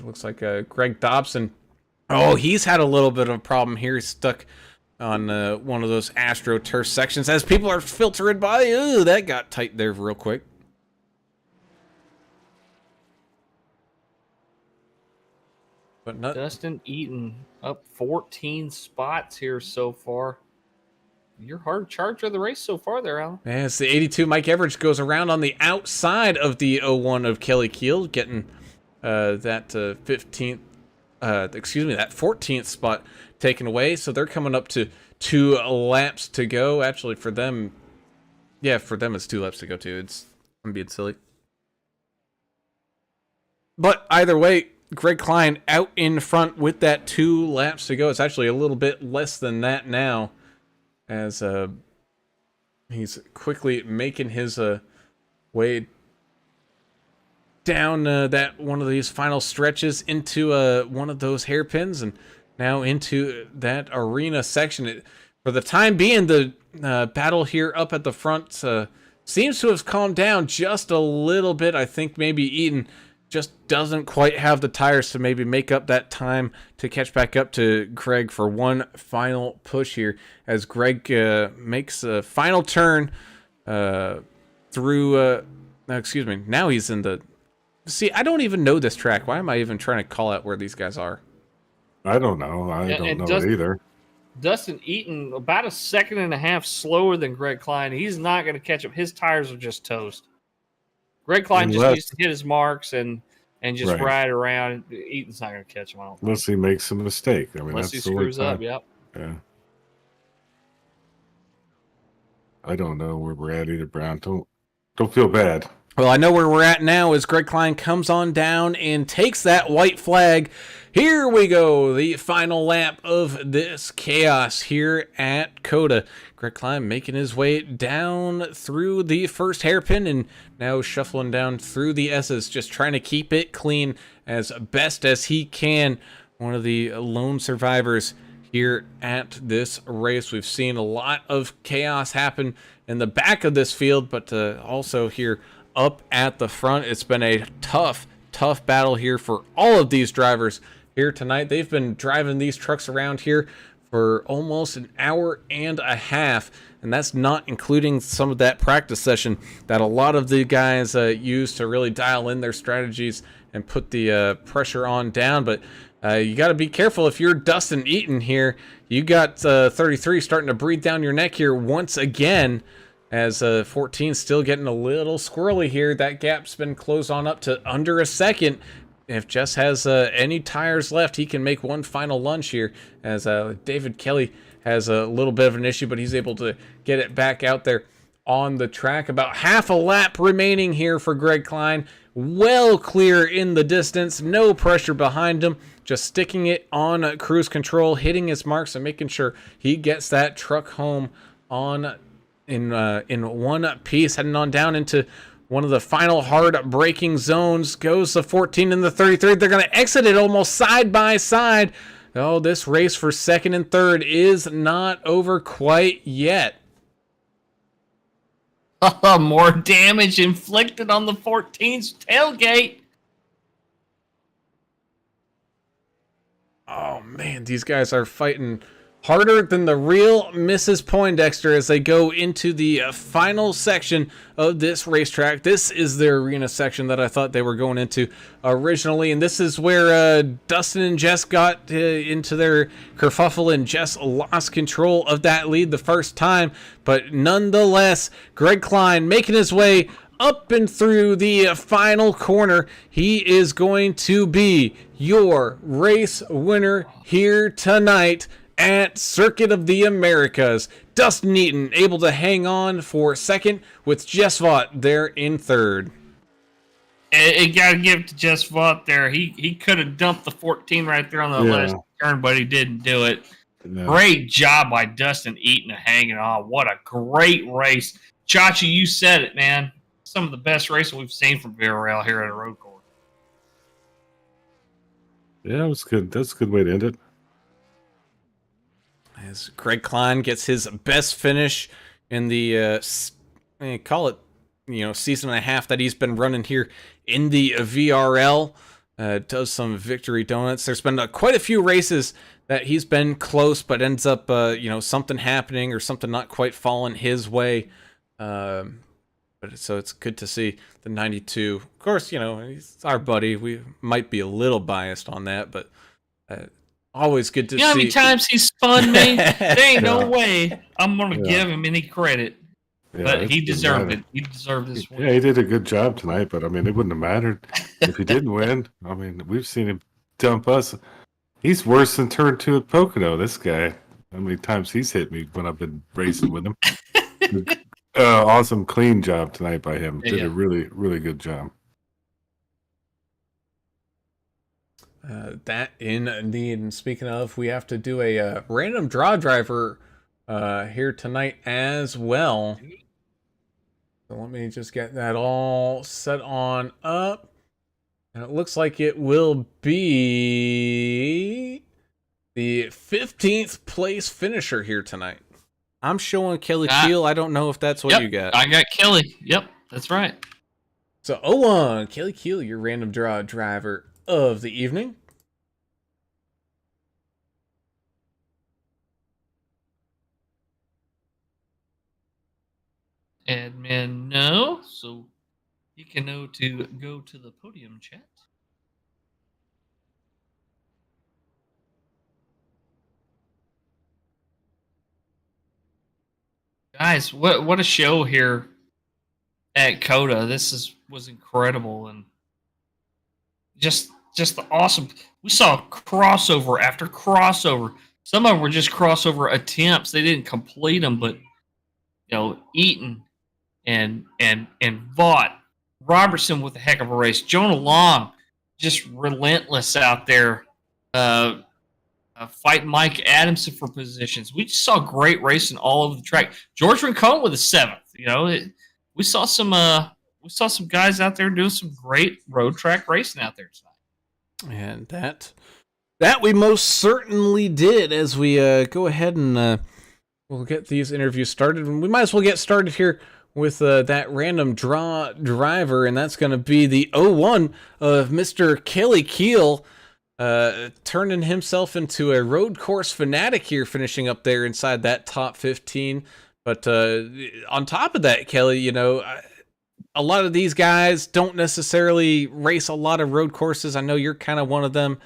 Looks like Greg Dobson. Oh, he's had a little bit of a problem here. He's stuck on one of those AstroTurf sections as people are filtering by. Ooh, that got tight there real quick. But not Dustin Eaton up 14 spots here so far. You're hard charger of the race so far there, Alan. Man, it's the 82. Mike Everidge goes around on the outside of the 01 of Kelly Keel, getting that 15th, that 14th spot taken away. So they're coming up to 2 laps to go. Actually, for them, yeah, for them it's 2 laps to go too. I'm being silly. But either way, Greg Klein out in front with that 2 laps to go. It's actually a little bit less than that now, as he's quickly making his way down that one of these final stretches into one of those hairpins and now into that arena section. For the time being, the battle here up at the front seems to have calmed down just a little bit. I think maybe Eaton just doesn't quite have the tires to maybe make up that time to catch back up to Greg for one final push here, as Greg makes a final turn through excuse me, now he's in the... See, I don't even know this track. Why am I even trying to call out where these guys are? I don't know. I don't know it either. Dustin Eaton about a second and a half slower than Greg Klein. He's not going to catch up. His tires are just toast. Greg Klein just needs to hit his marks and just ride around. Eaton's not going to catch him. I don't think. Unless he makes a mistake. I mean, Unless that's he screws up. Yep. Yeah. I don't know where we're at either, Brown. Don't feel bad. Well, I know where we're at now as Greg Klein comes on down and takes that white flag. Here we go, the final lap of this chaos here at COTA. Greg Klein making his way down through the first hairpin and now shuffling down through the S's, just trying to keep it clean as best as he can. One of the lone survivors here at this race. We've seen a lot of chaos happen in the back of this field, but also here up at the front. It's been a tough battle here for all of these drivers here tonight. They've been driving these trucks around here for almost an hour and a half, and that's not including some of that practice session that a lot of the guys use to really dial in their strategies and put the pressure on down. But you got to be careful if you're Dustin Eaton here. You got 33 starting to breathe down your neck here once again, as 14 still getting a little squirrely here. That gap's been closed on up to under a second. If Jess has any tires left, he can make one final lunge here, as David Kelly has a little bit of an issue, but he's able to get it back out there on the track. About half a lap remaining here for Greg Klein. Well clear in the distance, no pressure behind him, just sticking it on cruise control, hitting his marks and making sure he gets that truck home on in one piece. Heading on down into one of the final hard braking zones goes the 14 and the 33. They're going to exit it almost side by side. Oh, this race for second and third is not over quite yet. More damage inflicted on the 14's tailgate. Oh man, these guys are fighting harder than the real Mrs. Poindexter as they go into the final section of this racetrack. This is their arena section that I thought they were going into originally, and this is where Dustin and Jess got into their kerfuffle, and Jess lost control of that lead the first time. But nonetheless, Greg Klein making his way up and through the final corner. He is going to be your race winner here tonight at Circuit of the Americas. Dustin Eaton able to hang on for second with Jess Vaught there in third. It got to give it to Jess Vaught there. He could have dumped the 14 right there on the last turn, but he didn't do it. No. Great job by Dustin Eaton hanging on. What a great race. Chachi, you said it, man. Some of the best racing we've seen from VRL here at a road course. Yeah, it was good. That's a good way to end it. As Greg Klein gets his best finish in the call it season and a half that he's been running here in the VRL, does some victory donuts. There's been quite a few races that he's been close, but ends up something happening or something not quite falling his way. But so it's good to see the 92. Of course, he's our buddy. We might be a little biased on that, but always good to see. You know how many times he's spun me? There ain't no way I'm going to give him any credit. Yeah, but he deserved it. He deserved this win. Yeah, he did a good job tonight, but, it wouldn't have mattered if he didn't win. We've seen him dump us. He's worse than turn 2 at Pocono, this guy. How many times he's hit me when I've been racing with him. Awesome, clean job tonight by him. Did a really, really good job. That indeed. And speaking of, we have to do a random draw driver here tonight as well. So let me just get that all set on up. And it looks like it will be the 15th place finisher here tonight. I'm showing Kelly Keel. I don't know if that's what you got. I got Kelly. Yep, that's right. So 0-1, Kelly Keel, your random draw driver of the evening. Admin, no. So you can know to go to the podium chat. Guys, what a show here at COTA. This was incredible and just the awesome. We saw crossover after crossover. Some of them were just crossover attempts. They didn't complete them, but Eaton and Vaught, Robertson with a heck of a race. Jonah Long just relentless out there. Fighting Mike Adamson for positions. We just saw great racing all over the track. George Rincon with a 7th. We saw some guys out there doing some great road track racing out there tonight. And that we most certainly did. As we go ahead and we'll get these interviews started, and we might as well get started here with that random draw driver, and that's going to be the 0-1 of Mr. Kelly Keel. Turning himself into a road course fanatic here, finishing up there inside that top 15. But on top of that, Kelly, a lot of these guys don't necessarily race a lot of road courses. I know you're kind of one of them.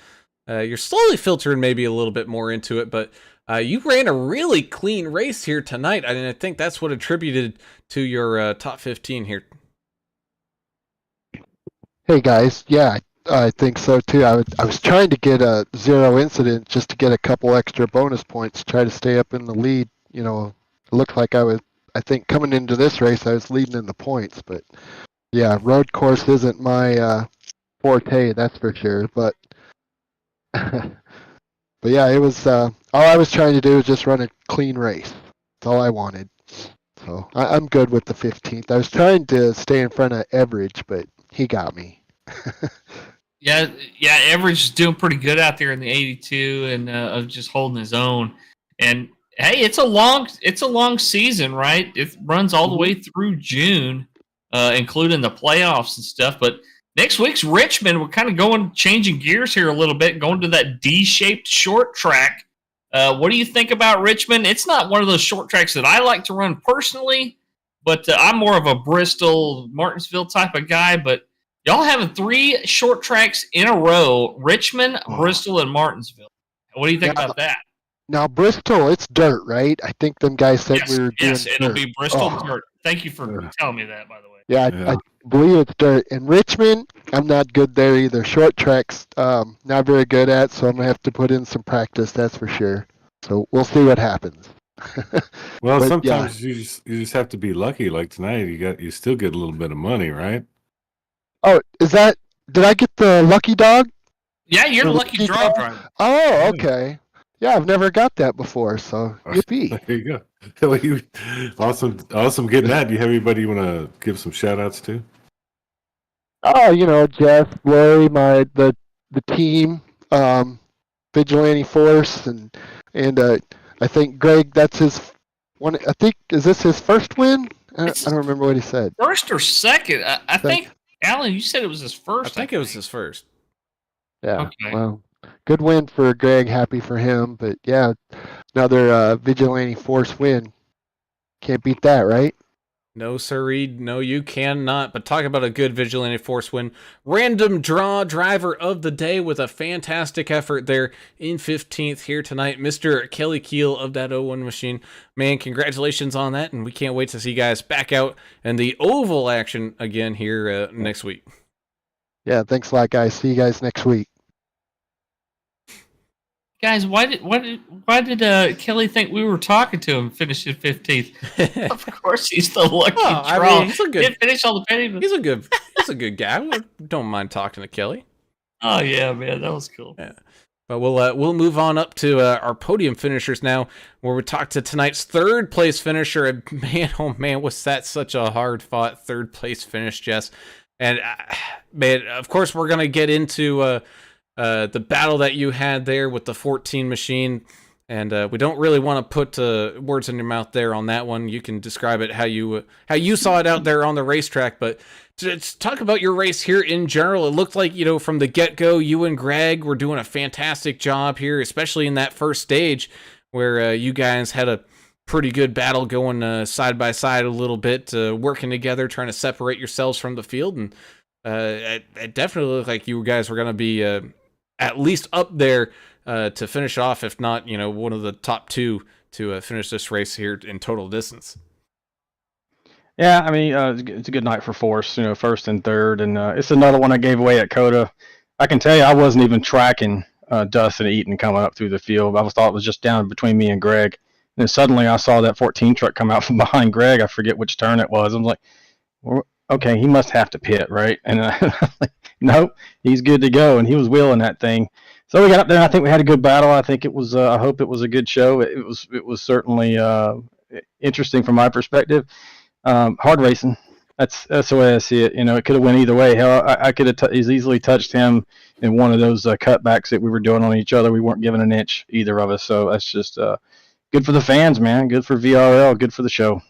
You're slowly filtering maybe a little bit more into it, but you ran a really clean race here tonight. I think that's what attributed to your top 15 here. Hey guys, yeah, I think so too. I was trying to get a 0 incident just to get a couple extra bonus points, try to stay up in the lead. It looked like I was I think coming into this race, I was leading in the points, but yeah, road course isn't my forte, that's for sure. But but yeah, it was all I was trying to do was just run a clean race. That's all I wanted. So I'm good with the 15th. I was trying to stay in front of Everidge, but he got me. Yeah, yeah. Average is doing pretty good out there in the 82 and of just holding his own. And hey, it's a long season, right? It runs all the way through June, including the playoffs and stuff. But next week's Richmond. We're kind of changing gears here a little bit, going to that D-shaped short track. What do you think about Richmond? It's not one of those short tracks that I like to run personally, but I'm more of a Bristol, Martinsville type of guy. But y'all having 3 short tracks in a row: Richmond, Bristol, and Martinsville. What do you think about that? Now Bristol, it's dirt, right? I think them guys said we were doing Yes, it'll dirt. be Bristol dirt. Thank you for telling me that, by the way. Yeah, Yeah. I believe it's dirt. And Richmond, I'm not good there either. Short tracks, not very good at, so I'm gonna have to put in some practice. That's for sure. So we'll see what happens. Well, But, sometimes you just have to be lucky. Like tonight, you still get a little bit of money, right? Oh, did I get the lucky dog? Yeah, you're The lucky draw driver. Oh, okay. Yeah, I've never got that before, so yippee. There you go. Awesome getting that. Do you have anybody you want to give some shout outs to? Oh, Jeff, Larry, the team, Vigilante Force, and I think Greg. That's his one. I think is this his first win? I don't remember what he said. First or second? I think, Alan, you said it was his first. I think it was his first. Yeah. Okay. Well, good win for Greg. Happy for him. But yeah, another Vigilante Force win. Can't beat that, right? No, sirree. No, you cannot. But talk about a good Vigilante Force win. Random draw driver of the day with a fantastic effort there in 15th here tonight. Mr. Kelly Keel of that 01 machine. Man, congratulations on that. And we can't wait to see you guys back out in the oval action again here next week. Yeah, thanks a lot, guys. See you guys next week. Guys, why did Kelly think we were talking to him finishing 15th? Of course, he's the lucky draw. I mean, he's a good. Didn't finish all the penny. He's a good guy. We don't mind talking to Kelly. Oh yeah, man, that was cool. Yeah. But we'll move on up to our podium finishers now, where we talk to tonight's third place finisher. And man, oh man, was that such a hard fought third place finish, Jess? And man, of course, we're gonna get into the battle that you had there with the 14 machine, and we don't really want to put words in your mouth there on that one. You can describe it how you saw it out there on the racetrack, but to talk about your race here in general, it looked like, from the get-go, you and Greg were doing a fantastic job here, especially in that first stage where you guys had a pretty good battle going side by side a little bit, working together, trying to separate yourselves from the field, and it definitely looked like you guys were going to be at least up there to finish off, if not, one of the top 2 to finish this race here in total distance. Yeah, I mean, it's a good night for Force, first and third, and it's another one I gave away at COTA. I can tell you, I wasn't even tracking Dustin Eaton coming up through the field. I thought it was just down between me and Greg. And then suddenly I saw that 14 truck come out from behind Greg. I forget which turn it was. I'm like, well, okay, he must have to pit, right? And I'm like, nope, he's good to go, and he was wheeling that thing. So we got up there, and I think we had a good battle. I think it was. I hope it was a good show. It was certainly interesting from my perspective. Hard racing. That's the way I see it. It could have went either way. Hell, I could have easily touched him in one of those cutbacks that we were doing on each other. We weren't giving an inch, either of us. So that's just good for the fans, man. Good for VRL. Good for the show.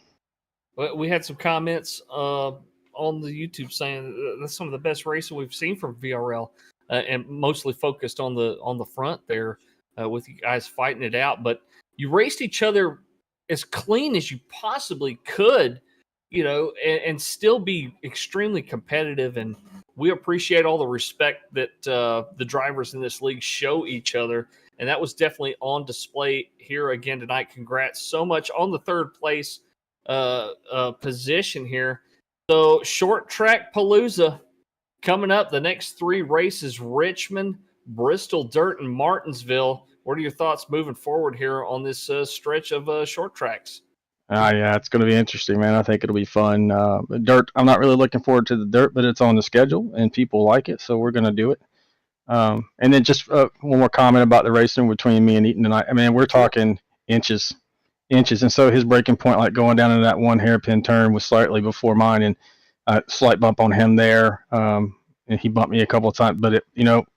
We had some comments on the YouTube saying that's some of the best racing we've seen from VRL, and mostly focused on the front there with you guys fighting it out. But you raced each other as clean as you possibly could, and still be extremely competitive. And we appreciate all the respect that the drivers in this league show each other. And that was definitely on display here again tonight. Congrats so much on the third place position here. So short track Palooza coming up. The next 3 races: Richmond, Bristol Dirt, and Martinsville. What are your thoughts moving forward here on this stretch of short tracks? Yeah, it's going to be interesting, man. I think it'll be fun. Dirt, I'm not really looking forward to the dirt, but it's on the schedule and people like it, so we're going to do it. And then just one more comment about the racing between me and Eaton tonight. I mean, we're talking inches, and so his breaking point, like going down into that one hairpin turn, was slightly before mine, and slight bump on him there. And he bumped me a couple of times, but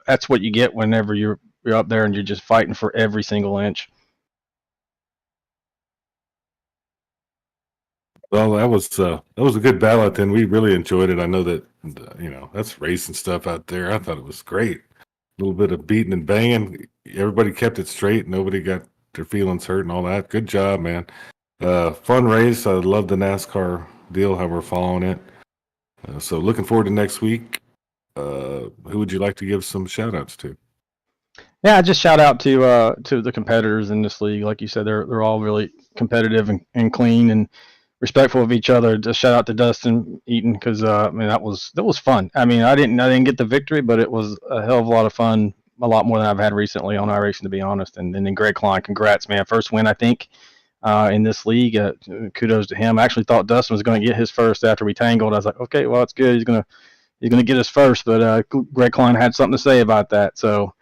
that's what you get whenever you're up there and you're just fighting for every single inch. Well, that was a good battle at the end. We really enjoyed it. I know that that's racing stuff out there. I thought it was great. A little bit of beating and banging. Everybody kept it straight. Nobody got their feelings hurt and all that. Good job, man. Fun race. I love the NASCAR deal, how we're following it. So looking forward to next week. Who would you like to give some shout outs to? Yeah, just shout out to the competitors in this league. Like you said, they're all really competitive and clean and respectful of each other. Just shout out to Dustin Eaton because I mean that was fun. I mean I didn't get the victory, but it was a hell of a lot of fun, a lot more than I've had recently on iRacing, to be honest. And then Greg Klein, congrats, man, first win I think in this league. Kudos to him. I actually thought Dustin was going to get his first after we tangled. I was like, okay, well it's good. He's gonna get his first, but Greg Klein had something to say about that. So.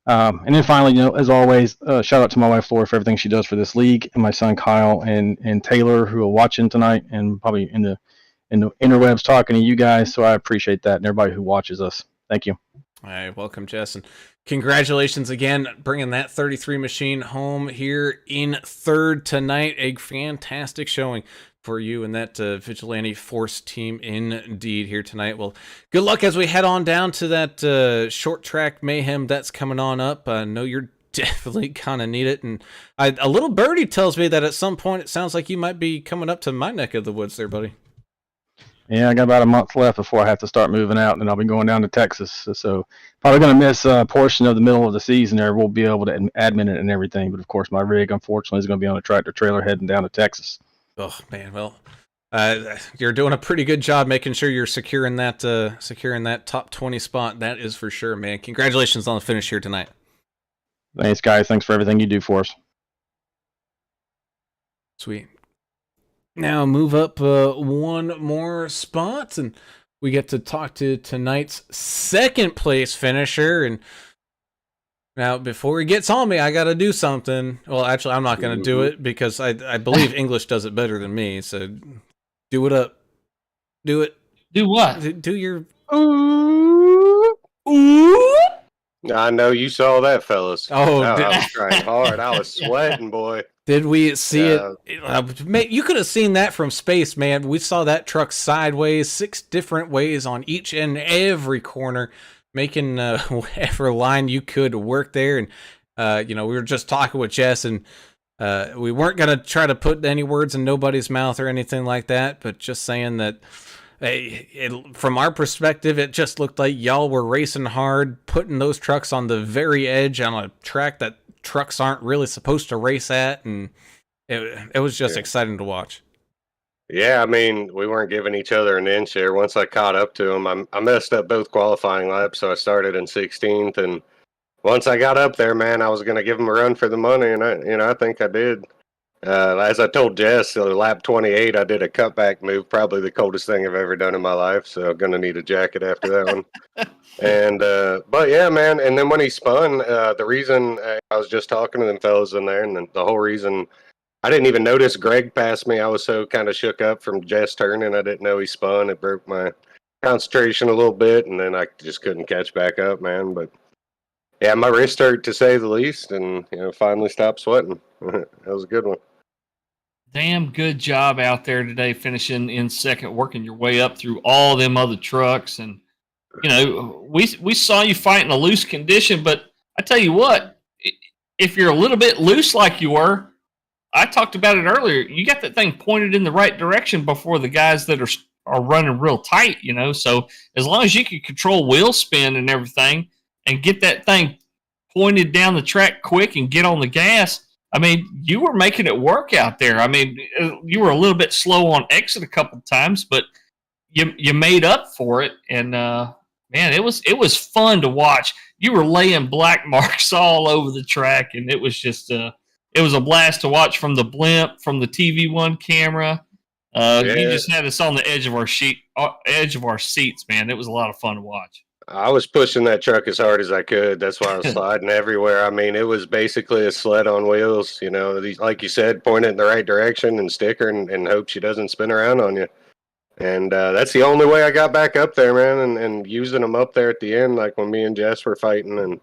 And then finally, as always, shout out to my wife Laura for everything she does for this league, and my son Kyle and Taylor, who are watching tonight and probably in the interwebs talking to you guys. So I appreciate that, and everybody who watches us. Thank you. All right, welcome, Jess, and congratulations again, bringing that 33 machine home here in third tonight. A fantastic showing for you and that Vigilante Force team indeed here tonight. Well, good luck as we head on down to that short track mayhem that's coming on up. I know you're definitely kind of need it. And a little birdie tells me that at some point it sounds like you might be coming up to my neck of the woods there, buddy. Yeah, I got about a month left before I have to start moving out, and then I'll be going down to Texas. So probably going to miss a portion of the middle of the season there. We'll be able to admin it and everything. But, of course, my rig, unfortunately, is going to be on a tractor trailer heading down to Texas. Oh man, well, you're doing a pretty good job making sure you're securing that top 20 spot. That is for sure, man. Congratulations on the finish here tonight. Thanks, guys. Thanks for everything you do for us. Sweet. Now move up one more spot, and we get to talk to tonight's second place finisher. And now, before he gets on me, I got to do something. Well, actually, I'm not going to do it because I believe English does it better than me. So do it up. Do it. Do what? Do your... Ooh. Ooh. I know you saw that, fellas. Oh, I was trying hard. I was sweating, boy. Did we see it? You could have seen that from space, man. We saw that truck sideways, 6 different ways on each and every corner, making whatever line you could work there. And we were just talking with Jess, and we weren't gonna try to put any words in nobody's mouth or anything like that, but just saying that from our perspective, it just looked like y'all were racing hard, putting those trucks on the very edge on a track that trucks aren't really supposed to race at, and it was just exciting to watch. Yeah, I mean, we weren't giving each other an inch there. Once I caught up to him, I messed up both qualifying laps, so I started in 16th. And once I got up there, man, I was going to give him a run for the money, and I think I did. As I told Jess, lap 28, I did a cutback move, probably the coldest thing I've ever done in my life. So I'm going to need a jacket after that one. And but yeah, man. And then when he spun, the reason I was just talking to them fellas in there, and the whole reason. I didn't even notice Greg passed me. I was so kind of shook up from Jess turning. I didn't know he spun. It broke my concentration a little bit, and then I just couldn't catch back up, man. But yeah, my wrist hurt to say the least, and finally stopped sweating. That was a good one. Damn good job out there today, finishing in second, working your way up through all them other trucks. And we saw you fight in a loose condition, but I tell you what, if you're a little bit loose like you were, I talked about it earlier. You got that thing pointed in the right direction before the guys that are running real tight, So as long as you can control wheel spin and everything and get that thing pointed down the track quick and get on the gas, I mean, you were making it work out there. I mean, you were a little bit slow on exit a couple of times, but you made up for it. And man, it was fun to watch. You were laying black marks all over the track, and it was just It was a blast to watch from the blimp, from the TV1 camera. You just had us on the edge of our seats, man. It was a lot of fun to watch. I was pushing that truck as hard as I could. That's why I was sliding everywhere. I mean, it was basically a sled on wheels. You know, like you said, point it in the right direction and stick her and hope she doesn't spin around on you. And that's the only way I got back up there, man. And using them up there at the end, like when me and Jess were fighting, and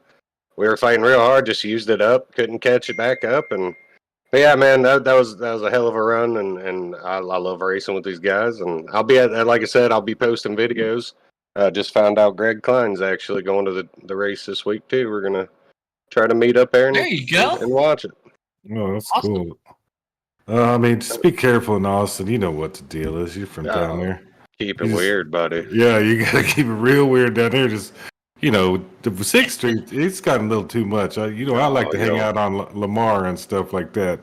we were fighting real hard, just used it up, couldn't catch it back up. But yeah, man, that was a hell of a run, and I love racing with these guys. And I'll be like I said, I'll be posting videos. Just found out Greg Klein's actually going to the race this week too. We're gonna try to meet up there There you go. and watch it. Oh, that's Awesome. cool. I mean, just be careful in Austin. You know what the deal is. You're from down there. Keep it You just- weird, buddy. Yeah, you gotta keep it real weird down there. Just the 6th Street, it's gotten a little too much. I like to hang out on Lamar and stuff like that.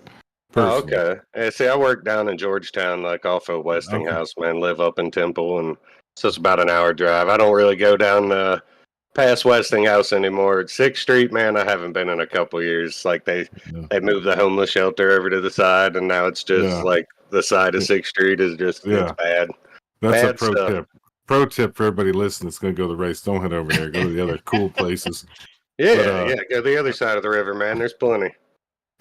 Oh, personally. okay. Yeah, see, I work down in Georgetown, like off of Westinghouse, man. Live up in Temple, and so it's about an hour drive. I don't really go down past Westinghouse anymore. 6th Street, man, I haven't been in a couple years. Like they moved the homeless shelter over to the side, and now it's just like the side of 6th Street is just it's bad. That's Bad a pro stuff. tip. Pro tip for everybody listening that's going to go to the race. Don't head over there. Go to the other cool places. Yeah, go the other side of the river, man. There's plenty.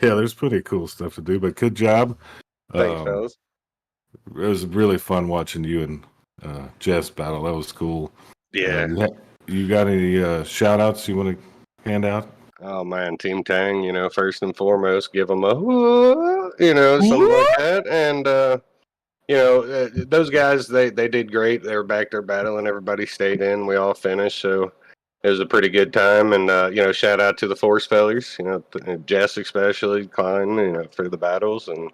Yeah, there's plenty of cool stuff to do, but good job. Thanks, fellas. It was really fun watching you and Jess battle. That was cool. Yeah. You got any shout outs you want to hand out? Oh man, Team Tang, first and foremost, give them a something like that. And those guys, they did great. They were back there battling. Everybody stayed in. We all finished, so it was a pretty good time. And shout out to the Force Fellers, Jess especially, Klein, for the battles, and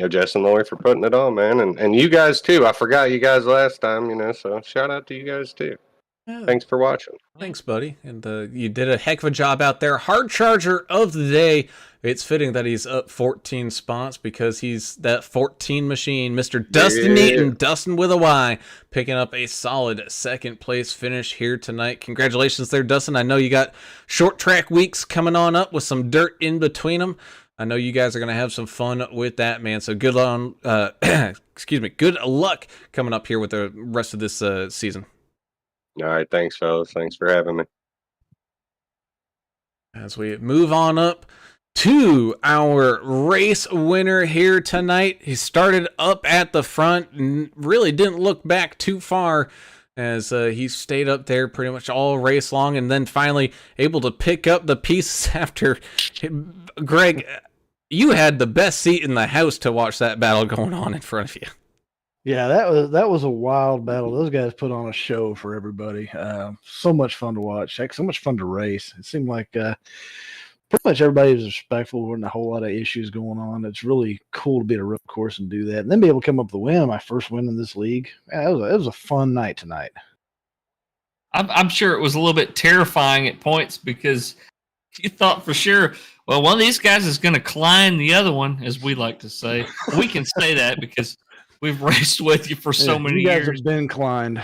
Jess and Lori for putting it on, man. And you guys too. I forgot you guys last time, so shout out to you guys too. Yeah. Thanks for watching. Thanks, buddy. And you did a heck of a job out there. Hard charger of the day. It's fitting that he's up 14 spots because he's that 14 machine. Mr. Dustin Eaton, Dustin with a Y, picking up a solid second place finish here tonight. Congratulations there, Dustin. I know you got short track weeks coming on up with some dirt in between them. I know you guys are going to have some fun with that, man. So good good luck coming up here with the rest of this season. All right, thanks, fellas. Thanks for having me. As we move on up to our race winner here tonight, he started up at the front and really didn't look back too far as he stayed up there pretty much all race long, and then finally able to pick up the pieces after. Greg, you had the best seat in the house to watch that battle going on in front of you. Yeah, that was a wild battle. Those guys put on a show for everybody. So much fun to watch. Heck, so much fun to race. It seemed like pretty much everybody was respectful. There wasn't a whole lot of issues going on. It's really cool to be at a road course and do that, and then be able to come up with the win. My first win in this league. Yeah, it was a fun night tonight. I'm sure it was a little bit terrifying at points because you thought for sure, well, one of these guys is going to climb the other one, as we like to say. We can say that because we've raced with you for so many you guys years. have been inclined.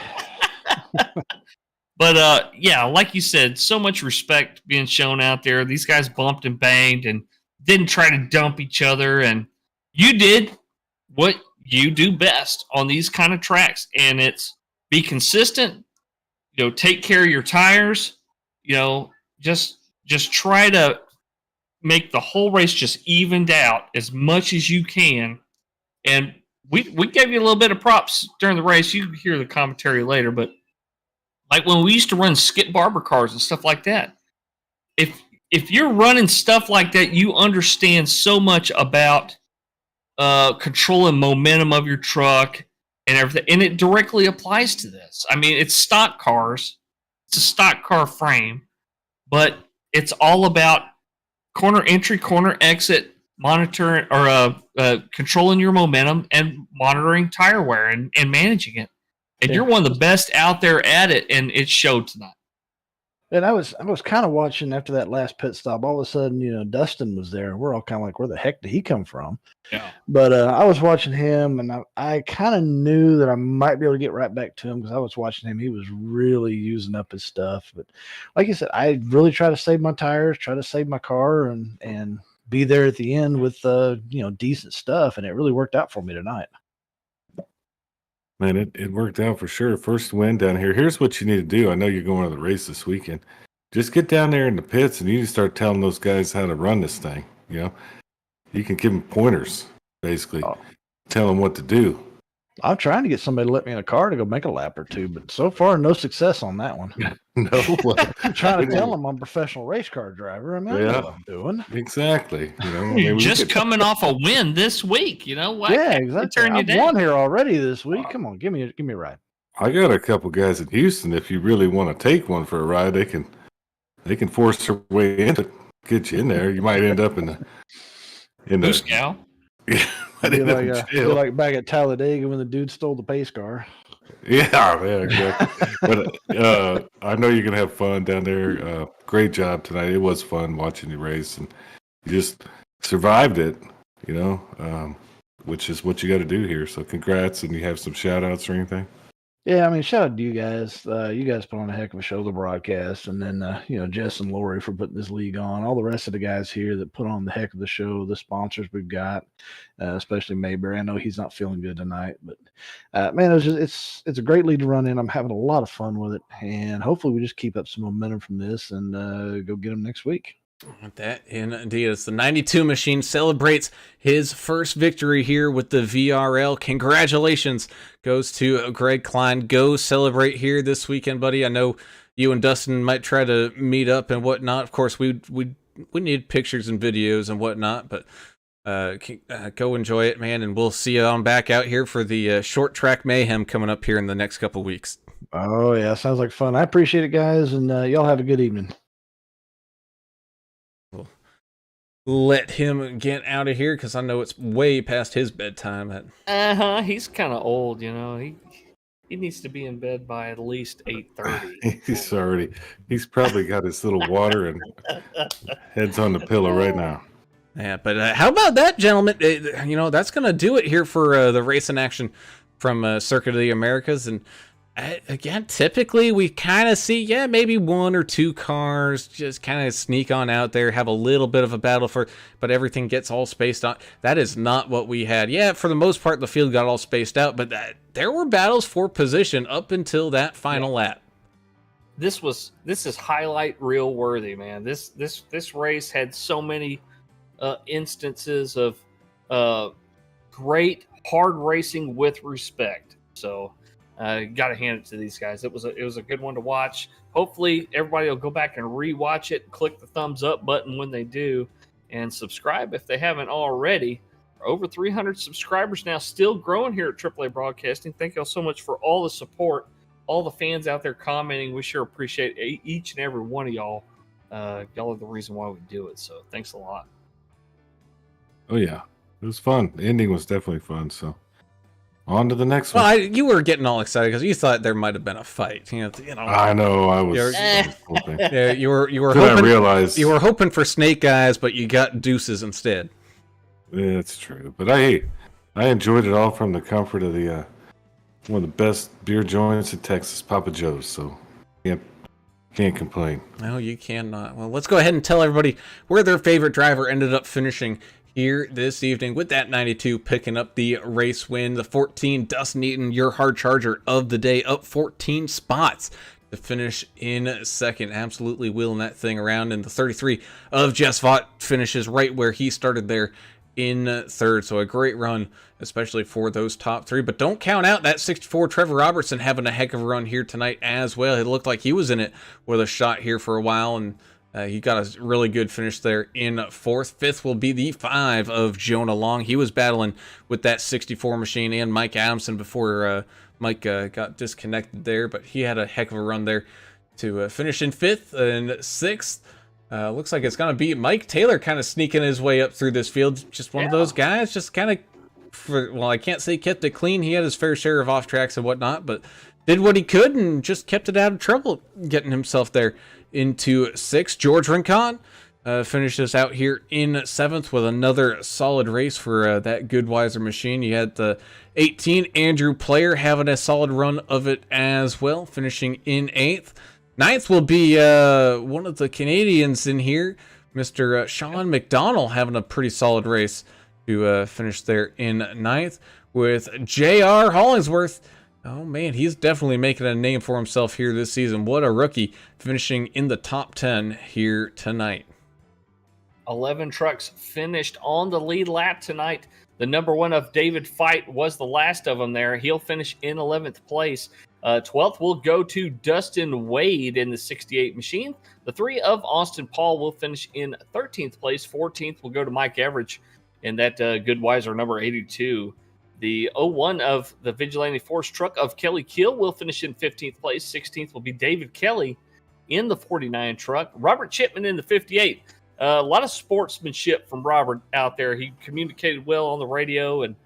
But like you said, so much respect being shown out there. These guys bumped and banged and didn't try to dump each other. And you did what you do best on these kind of tracks, and it's be consistent. Take care of your tires. Just try to make the whole race just evened out as much as you can. And we gave you a little bit of props during the race. You can hear the commentary later, but like when we used to run skip barber cars and stuff like that, if you're running stuff like that, you understand so much about controlling momentum of your truck and everything, and it directly applies to this. I mean, it's stock cars, it's a stock car frame, but it's all about corner entry, corner exit, monitoring or controlling your momentum and monitoring tire wear and managing it. And you're one of the best out there at it, and it showed tonight. And I was kind of watching after that last pit stop. All of a sudden, Dustin was there. We're all kind of like, where the heck did he come from? Yeah. But I was watching him, and I kind of knew that I might be able to get right back to him because I was watching him. He was really using up his stuff. But like I said, I really try to save my tires, try to save my car, and be there at the end with decent stuff, and it really worked out for me tonight. Man, it worked out for sure. First win down here. Here's what you need to do. I know you're going to the race this weekend. Just get down there in the pits and you need to start telling those guys how to run this thing. You know, you can give them pointers, basically. Tell them what to do. I'm trying to get somebody to let me in a car to go make a lap or two, but so far no success on that one. No, I'm trying to tell them I'm a professional race car driver. I mean, I know what I'm doing. Exactly. You know, You're just coming off a win this week. You know what? Yeah, exactly. Turn you I've down. won here already this week. Come on, give me a ride. I got a couple guys in Houston. If you really want to take one for a ride, they can force their way in to get you in there. You might end up in the Goose Cow. Be like back at Talladega when the dude stole the pace car. Yeah, exactly. But I know you're gonna have fun down there. Great job tonight. It was fun watching you race, and you just survived it. You know, which is what you got to do here. So congrats, and you have some shout outs or anything? Yeah, I mean, shout out to you guys. You guys put on a heck of a show, the broadcast, and then Jess and Lori for putting this league on. All the rest of the guys here that put on the heck of the show, the sponsors we've got, especially Mayberry. I know he's not feeling good tonight, but man, it's a great league to run in. I'm having a lot of fun with it, and hopefully we just keep up some momentum from this and go get them next week. That indeed, it's the 92 machine celebrates his first victory here with the VRL. Congratulations goes to Greg Klein. Go celebrate here this weekend, buddy. I know you and Dustin might try to meet up and whatnot. Of course, we need pictures and videos and whatnot, but go enjoy it, man. And we'll see you on back out here for the short track mayhem coming up here in the next couple weeks. Oh yeah, sounds like fun. I appreciate it, guys, and y'all have a good evening. Let him get out of here because I know it's way past his bedtime. He's kind of old, you know. He needs to be in bed by at least 8:30. He's probably got his little water and head's on the pillow right now. Yeah, but how about that, gentlemen? That's going to do it here for the racing action from Circuit of the Americas. And again, typically we kind of see, maybe one or two cars just kind of sneak on out there, have a little bit of a battle but everything gets all spaced out. That is not what we had. Yeah, for the most part, the field got all spaced out, but there were battles for position up until that final lap. This is highlight reel worthy, man. This race had so many instances of great hard racing with respect. So got to hand it to these guys. It was a good one to watch. Hopefully everybody will go back and rewatch it, click the thumbs up button when they do, and subscribe if they haven't already. We're over 300 subscribers now, still growing here at AAA Broadcasting. Thank y'all so much for all the support, all the fans out there commenting. We sure appreciate each and every one of y'all. Y'all are the reason why we do it. So thanks a lot. Oh yeah, it was fun. The ending was definitely fun. So on to the next one. Well, you were getting all excited because you thought there might have been a fight. I know. I was. Yeah, you were hoping. I realized you were hoping for snake eyes, but you got deuces instead. Yeah, that's true. But I enjoyed it all from the comfort of the one of the best beer joints in Texas, Papa Joe's. So can't complain. No, you cannot. Well, let's go ahead and tell everybody where their favorite driver ended up finishing here this evening with that 92 picking up the race win. The 14, Dustin Eaton, your hard charger of the day, up 14 spots to finish in second. Absolutely wheeling that thing around. And the 33 of Jess Vaught finishes right where he started there in third. So a great run, especially for those top three. But don't count out that 64 Trevor Robertson having a heck of a run here tonight as well. It looked like he was in it with a shot here for a while, and he got a really good finish there in fourth. Fifth will be the 5 of Jonah Long. He was battling with that 64 machine and Mike Adamson before Mike got disconnected there, but he had a heck of a run there to finish in fifth. And sixth, looks like it's going to be Mike Taylor kind of sneaking his way up through this field. Just one of those guys, just kind of, I can't say kept it clean. He had his fair share of off tracks and whatnot, but did what he could and just kept it out of trouble, getting himself there into sixth. George Rincon finishes out here in seventh with another solid race for that Goodweiser machine. You had the 18, Andrew Player, having a solid run of it as well, finishing in eighth. Ninth will be one of the Canadians in here Mr. Sean McDonald having a pretty solid race to finish there in 9th, with J.R. Hollingsworth. Oh man, he's definitely making a name for himself here this season. What a rookie, finishing in the top 10 here tonight. 11 trucks finished on the lead lap tonight. The number 1 of David Fight was the last of them there. He'll finish in 11th place. 12th will go to Dustin Wade in the 68 machine. The 3 of Austin Paul will finish in 13th place. 14th will go to Mike Everidge in that Goodweiser number 82. The 01 of the Vigilante Force truck of Kelly Keel will finish in 15th place. 16th will be David Kelly in the 49 truck. Robert Chipman in the 58. A lot of sportsmanship from Robert out there. He communicated well on the radio and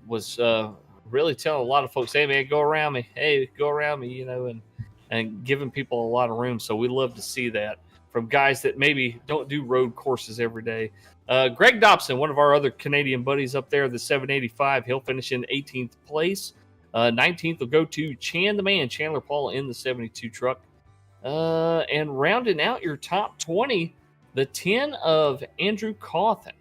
was really telling a lot of folks, hey, man, go around me. Hey, go around me, and giving people a lot of room. So we love to see that from guys that maybe don't do road courses every day. Greg Dobson, one of our other Canadian buddies up there, the 785, he'll finish in 18th place. 19th will go to Chandler Paul in the 72 truck. And rounding out your top 20, the 10 of Andrew Cawthon.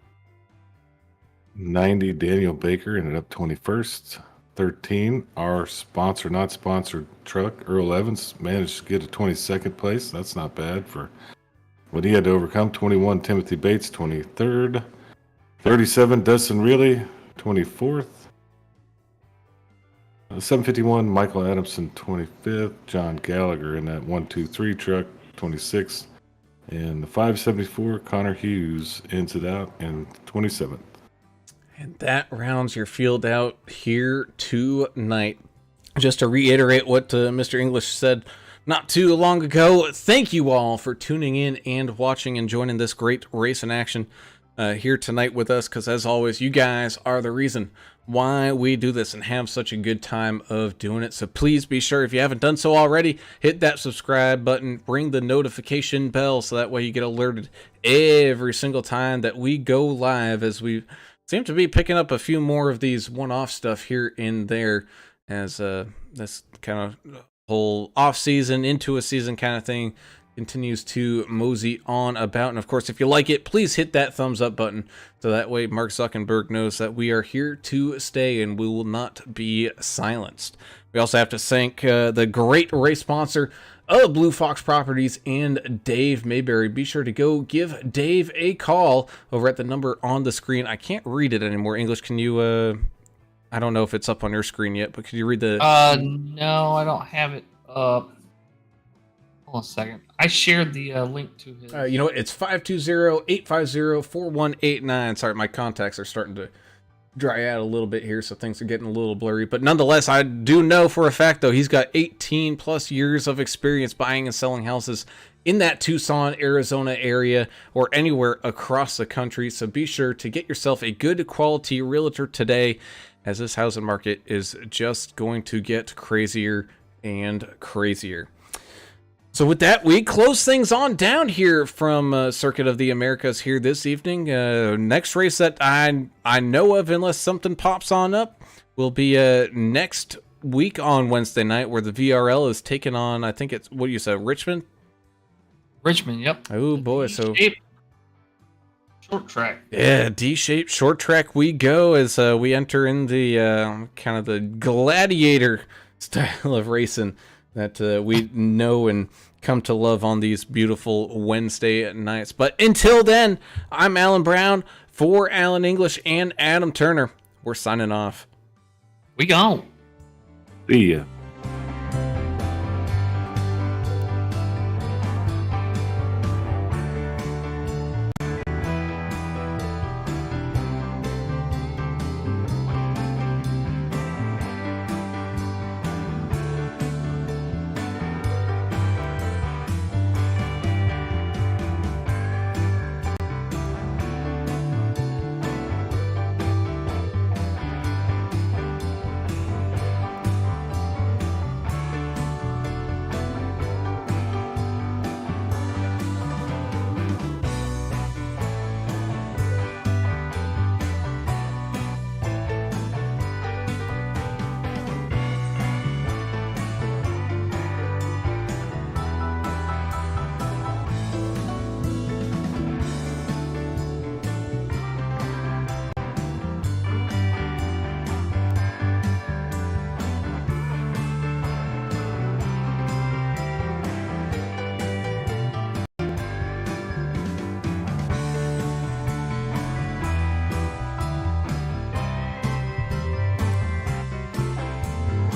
90, Daniel Baker ended up 21st. 13, our sponsor, not sponsored truck, Earl Evans, managed to get a 22nd place. That's not bad for what he had to overcome. 21, Timothy Bates, 23rd. 37, Dustin Reilly, 24th. 751, Michael Adamson, 25th. John Gallagher in that 123 truck, 26th. And the 574, Connor Hughes ends it out in 27th. And that rounds your field out here tonight. Just to reiterate what Mr. English said not too long ago, thank you all for tuning in and watching and joining this great race in action here tonight with us, because as always, you guys are the reason why we do this and have such a good time of doing it. So please be sure, if you haven't done so already, hit that subscribe button, ring the notification bell so that way you get alerted every single time that we go live, as we seem to be picking up a few more of these one-off stuff here and there as this kind of whole off-season into a season kind of thing continues to mosey on about. And of course, if you like it, please hit that thumbs up button so that way Mark Zuckerberg knows that we are here to stay and we will not be silenced. We also have to thank the great race sponsor of Blue Fox Properties and Dave Mayberry. Be sure to go give Dave a call over at the number on the screen. I can't read it anymore. English, can you I don't know if it's up on your screen yet, but could you read the No, I don't have it up. Hold on a second. I shared the link to his. You know what? It's 520-850-4189. Sorry, my contacts are starting to dry out a little bit here, so things are getting a little blurry. But nonetheless, I do know for a fact, though, he's got 18 plus years of experience buying and selling houses in that Tucson, Arizona area or anywhere across the country. So be sure to get yourself a good quality realtor today, as this housing market is just going to get crazier and crazier. So with that, we close things on down here from Circuit of the Americas here this evening. Next race that I know of, unless something pops on up, will be next week on Wednesday night, where the VRL is taking on, I think it's, what do you say, Richmond? Richmond, yep. Oh boy, so short track. Yeah, D-shaped short track we go as we enter in the kind of the gladiator style of racing that we know and come to love on these beautiful Wednesday nights. But until then, I'm Alan Brown for Alan English and Adam Turner. We're signing off. We gone. See ya.